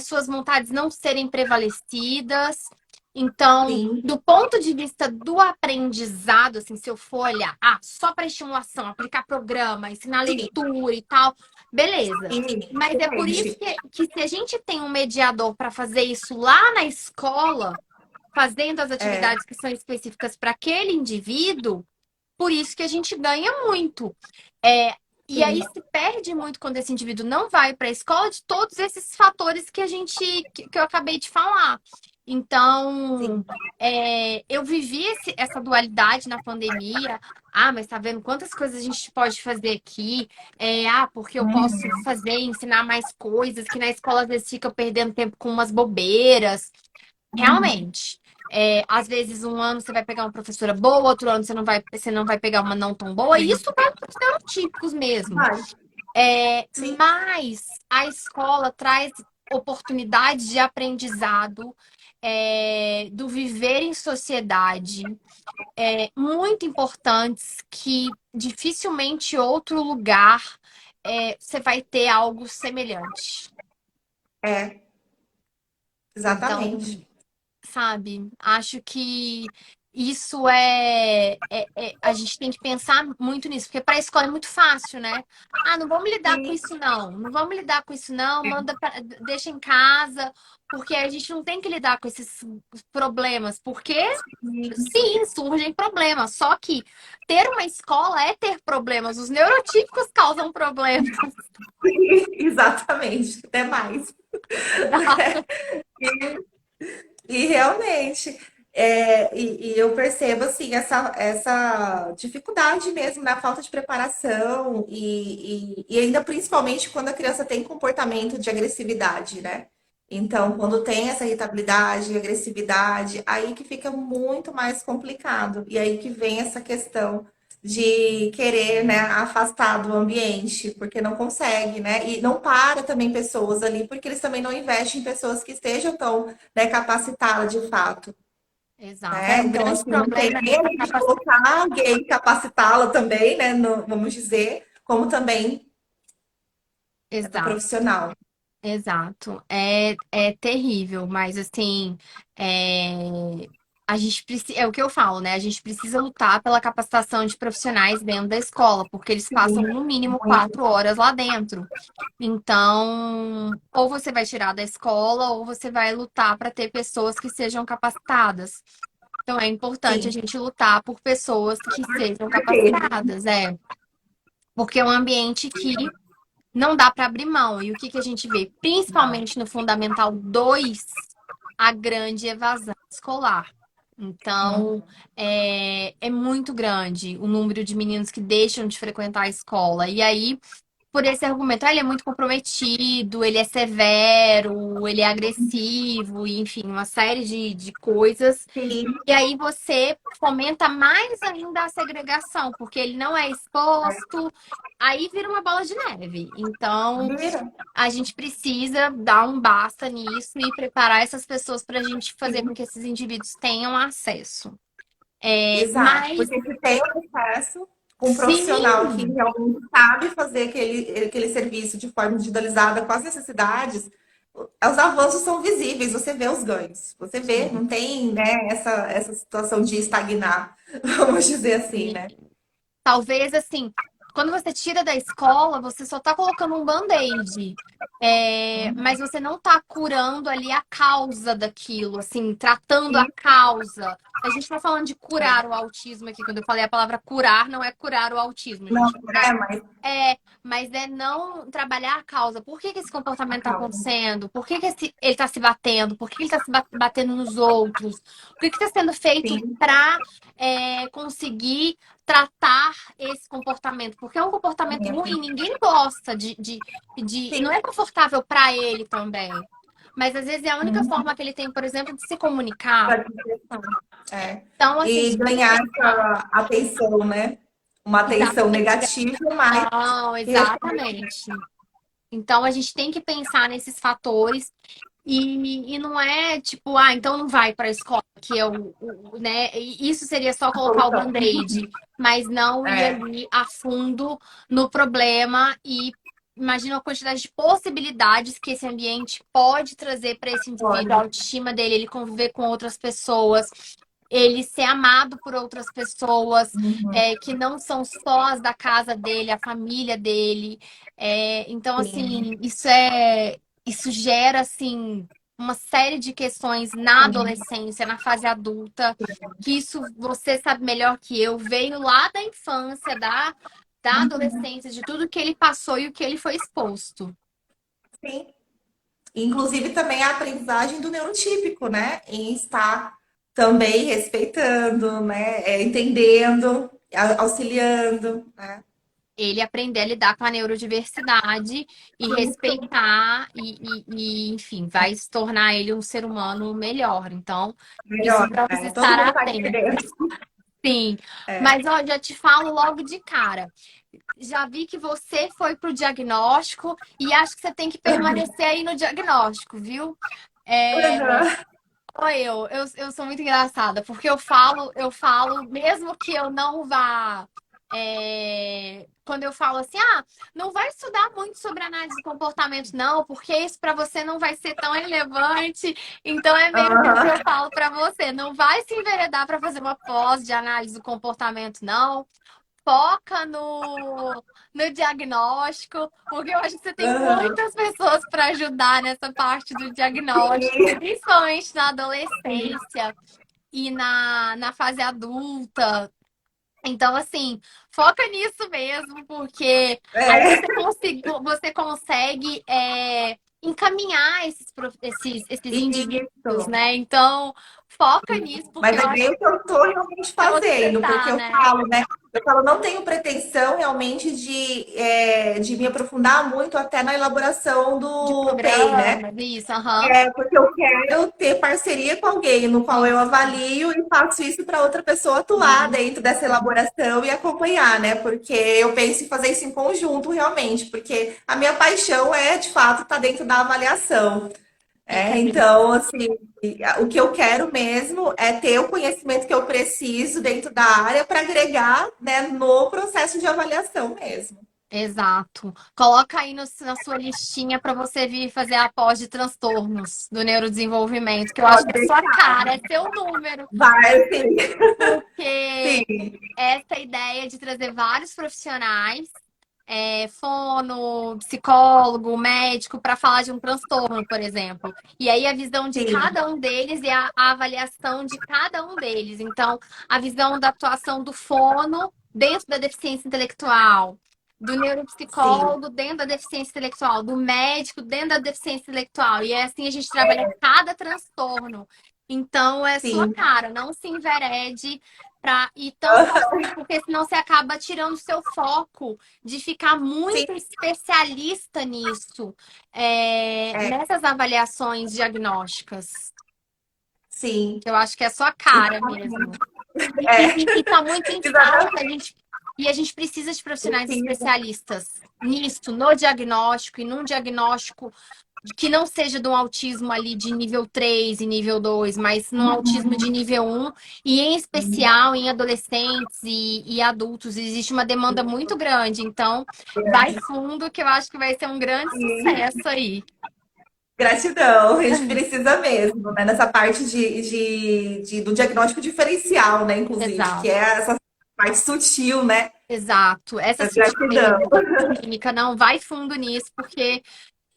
suas vontades não serem prevalecidas. Então, sim. do ponto de vista do aprendizado, assim, se eu for olhar, só para estimulação, aplicar programa, ensinar Sim. leitura e tal, Beleza. E, Mas é por isso gente, que se a gente tem um mediador para fazer isso lá na escola, fazendo as é, atividades que são específicas para aquele indivíduo, por isso que a gente ganha muito. É, e aí sim, se perde muito quando esse indivíduo não vai para a escola de todos esses fatores que que eu acabei de falar. Então, sim. eu vivi essa dualidade na pandemia. Ah, mas tá vendo quantas coisas a gente pode fazer aqui? Porque eu posso Uhum, fazer, ensinar mais coisas, que na escola às vezes fica perdendo tempo com umas bobeiras. uhum. Realmente. Às vezes, um ano você vai pegar uma professora boa, outro ano você não vai pegar uma não tão boa, e isso vai para os estereotípicos mesmo. Vai, sim, Mas a escola traz oportunidades de aprendizado, do viver em sociedade, muito importantes que dificilmente outro lugar você vai ter algo semelhante. é, Então, exatamente. sabe? Acho que isso a gente tem que pensar muito nisso, porque para a escola é muito fácil, né? Ah, não vamos lidar com Sim, isso, não. Não vamos lidar com isso, não. Deixa em casa, porque a gente não tem que lidar com esses problemas, porque sim. sim, surgem problemas. Só que ter uma escola é ter problemas. Os neurotípicos causam problemas. Exatamente, até mais. Exato. E realmente, e eu percebo assim essa dificuldade mesmo na falta de preparação e ainda principalmente quando a criança tem comportamento de agressividade, né? Então, quando tem essa irritabilidade, agressividade, aí que fica muito mais complicado. E aí que vem essa questão de querer, né, afastar do ambiente, porque não consegue, né? E não para também pessoas ali, porque eles também não investem em pessoas que estejam tão, né, capacitadas de fato, Exato. né? O Então, grande assim, não tem problema é nem a essa gente capacidade. colocar alguém capacitá-la também, né? Vamos dizer, como também do Exato. profissional. Exato. É terrível, mas assim, a gente precisa, é o que eu falo, né? A gente precisa lutar pela capacitação de profissionais dentro da escola, porque eles passam Sim, no mínimo muito. 4 horas lá dentro. Então, ou você vai tirar da escola, ou você vai lutar para ter pessoas que sejam capacitadas. Então, é importante a Sim, gente lutar por pessoas que sejam certeza. capacitadas, porque é um ambiente que não dá para abrir mão. E o que a gente vê? Não. Principalmente no Fundamental 2, a grande evasão escolar. Hum, Então, é muito grande o número de meninos que deixam de frequentar a escola. E aí, por esse argumento, ele é muito comprometido, ele é severo, ele é agressivo, e, enfim, uma série de coisas. sim, E aí você fomenta mais ainda a segregação, porque ele não é exposto, aí vira uma bola de neve. Então, vira. a gente precisa dar um basta nisso e preparar essas pessoas para a gente fazer com Sim, que esses indivíduos tenham acesso. exato. Mas, Porque se tem o acesso com um profissional que sim, realmente sabe fazer aquele serviço de forma individualizada com as necessidades, os avanços são visíveis, você vê os ganhos. Você vê, sim, não tem, né, essa situação de estagnar, vamos dizer assim, sim. né? Talvez assim, quando você tira da escola, você só tá colocando um band-aid. Mas você não tá curando ali a causa daquilo, assim, tratando a Sim, causa. A gente tá falando de é. curar o autismo aqui. Quando eu falei a palavra curar, não é curar o autismo, Não, gente. é, mas Mas é não trabalhar a causa. Por que esse comportamento está acaba. acontecendo? Por que ele está se batendo? Por que ele está se batendo nos outros? O que está sendo feito Sim, para conseguir tratar esse comportamento? Porque é um comportamento ruim, ninguém gosta não sim. é confortável para ele também. Mas às vezes é a única forma que ele tem, por exemplo, de se comunicar. É. Então, assim, a E gente tem que ganhar pensar. essa atenção, né? Uma atenção Exatamente. negativa, mas Não, exatamente. Então a gente tem que pensar nesses fatores e não é tipo, então não vai para a escola, que é né? E isso seria só a colocar o solução. band-aid, mas não ir É, ali a fundo no problema e imagina a quantidade de possibilidades que esse ambiente pode trazer para esse indivíduo, a pode. autoestima dele, ele conviver com outras pessoas. ele ser amado por outras pessoas, Uhum. que não são só as da casa dele, a família dele. Então, Sim, assim, isso gera, assim, uma série de questões na sim, adolescência, na fase adulta, que isso você sabe melhor que eu, veio lá da infância, da adolescência, de tudo que ele passou e o que ele foi exposto. sim. Inclusive também a aprendizagem do neurotípico, né? Em estar também respeitando, né? Entendendo, auxiliando, né? Ele aprender a lidar com a neurodiversidade e Isso, respeitar enfim, vai se tornar ele um ser humano melhor. Então, isso melhor, vamos né? Todo estar mundo sai atentos. perdendo. Sim, É. mas ó, já te falo logo de cara. Já vi que você foi para o diagnóstico e acho que você tem que permanecer aí no diagnóstico, viu? É, Uhum. eu sou muito engraçada, porque eu falo, mesmo que eu não vá. Quando eu falo assim, não vai estudar muito sobre análise de comportamento, não, porque isso para você não vai ser tão relevante. Então é meio que o que eu Uhum. falo para você, não vai se enveredar para fazer uma pós de análise do comportamento, não. Foca no diagnóstico, porque eu acho que você tem Uhum. muitas pessoas para ajudar nessa parte do diagnóstico, Sim, principalmente na sim. adolescência e na fase adulta. Então, assim, foca nisso mesmo, porque aí É. você consegue encaminhar esses indivíduos, Isso. né? Então, foca nisso, porque Mas eu é acho bem o que eu estou realmente que é onde você fazendo, porque tá, eu né? falo, né? Eu falo, não tenho pretensão realmente de me aprofundar muito até na elaboração De do PEI, né? programas, isso, aham. Porque eu quero ter parceria com alguém no qual eu Isso. avalio e faço isso para outra pessoa atuar Uhum. dentro dessa elaboração e acompanhar, né? Porque eu penso em fazer isso em conjunto realmente, porque a minha paixão é, de fato, estar dentro da avaliação. Fica bem. Então, assim, o que eu quero mesmo é ter o conhecimento que eu preciso dentro da área para agregar, né, no processo de avaliação mesmo. Exato. Coloca aí na sua listinha para você vir fazer a pós de transtornos do neurodesenvolvimento, que eu acho Pode que é sua deixar. cara, é seu número, Vai, sim. porque Sim, essa ideia de trazer vários profissionais, fono, psicólogo, médico, para falar de um transtorno, por exemplo. E aí a visão de sim, cada um deles e a avaliação de cada um deles. Então, a visão da atuação do fono dentro da deficiência intelectual. Do sim. neuropsicólogo dentro da deficiência intelectual, do médico dentro da deficiência intelectual. E é assim a gente trabalha cada transtorno. Então, é sua Sim. cara, não se enverede para ir tão profundo, porque senão você acaba tirando o seu foco de ficar Sim, muito especialista nisso, é, nessas avaliações diagnósticas. sim. Eu acho que é sua cara mesmo. É, E tá muito em falta, exatamente. a gente precisa de profissionais Precisa. especialistas nisso, no diagnóstico e num diagnóstico que não seja de um autismo ali de nível 3 e nível 2, mas num autismo de nível um e em especial em adolescentes e adultos, existe uma demanda muito grande. Então, vai fundo que eu acho que vai ser um grande Sim. sucesso aí. Gratidão, a gente precisa mesmo, né? Nessa parte do diagnóstico diferencial, né? Inclusive, que Exato. é essa parte sutil, né? Exato. Essa Mas gratidão. sutileza clínica, não vai fundo nisso, porque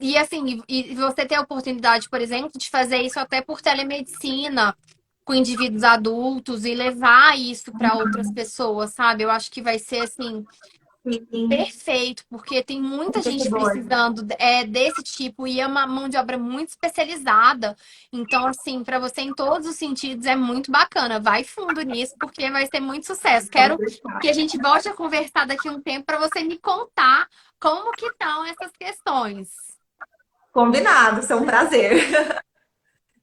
e assim, e você ter a oportunidade, por exemplo, de fazer isso até por telemedicina com indivíduos adultos e levar isso para outras pessoas, sabe? Eu acho que vai ser assim Sim, perfeito, porque tem muita gente enriquecedor. precisando desse tipo e é uma mão de obra muito especializada. Então, assim, para você em todos os sentidos é muito bacana. Vai fundo nisso, porque vai ser muito sucesso. Pode Quero deixar. que a gente volte a conversar daqui a um tempo para você me contar como que estão essas questões. Combinado, isso é um prazer.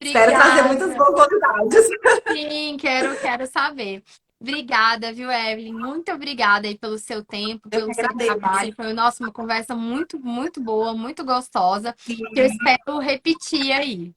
Espero trazer muitas Obrigada. boas novidades. Sim, quero saber. Obrigada, viu, Evelyn? Muito obrigada aí pelo seu tempo, Eu que pelo seu agradeço. trabalho. Foi, nossa, uma conversa muito, muito boa, muito gostosa, que eu Sim. espero repetir aí.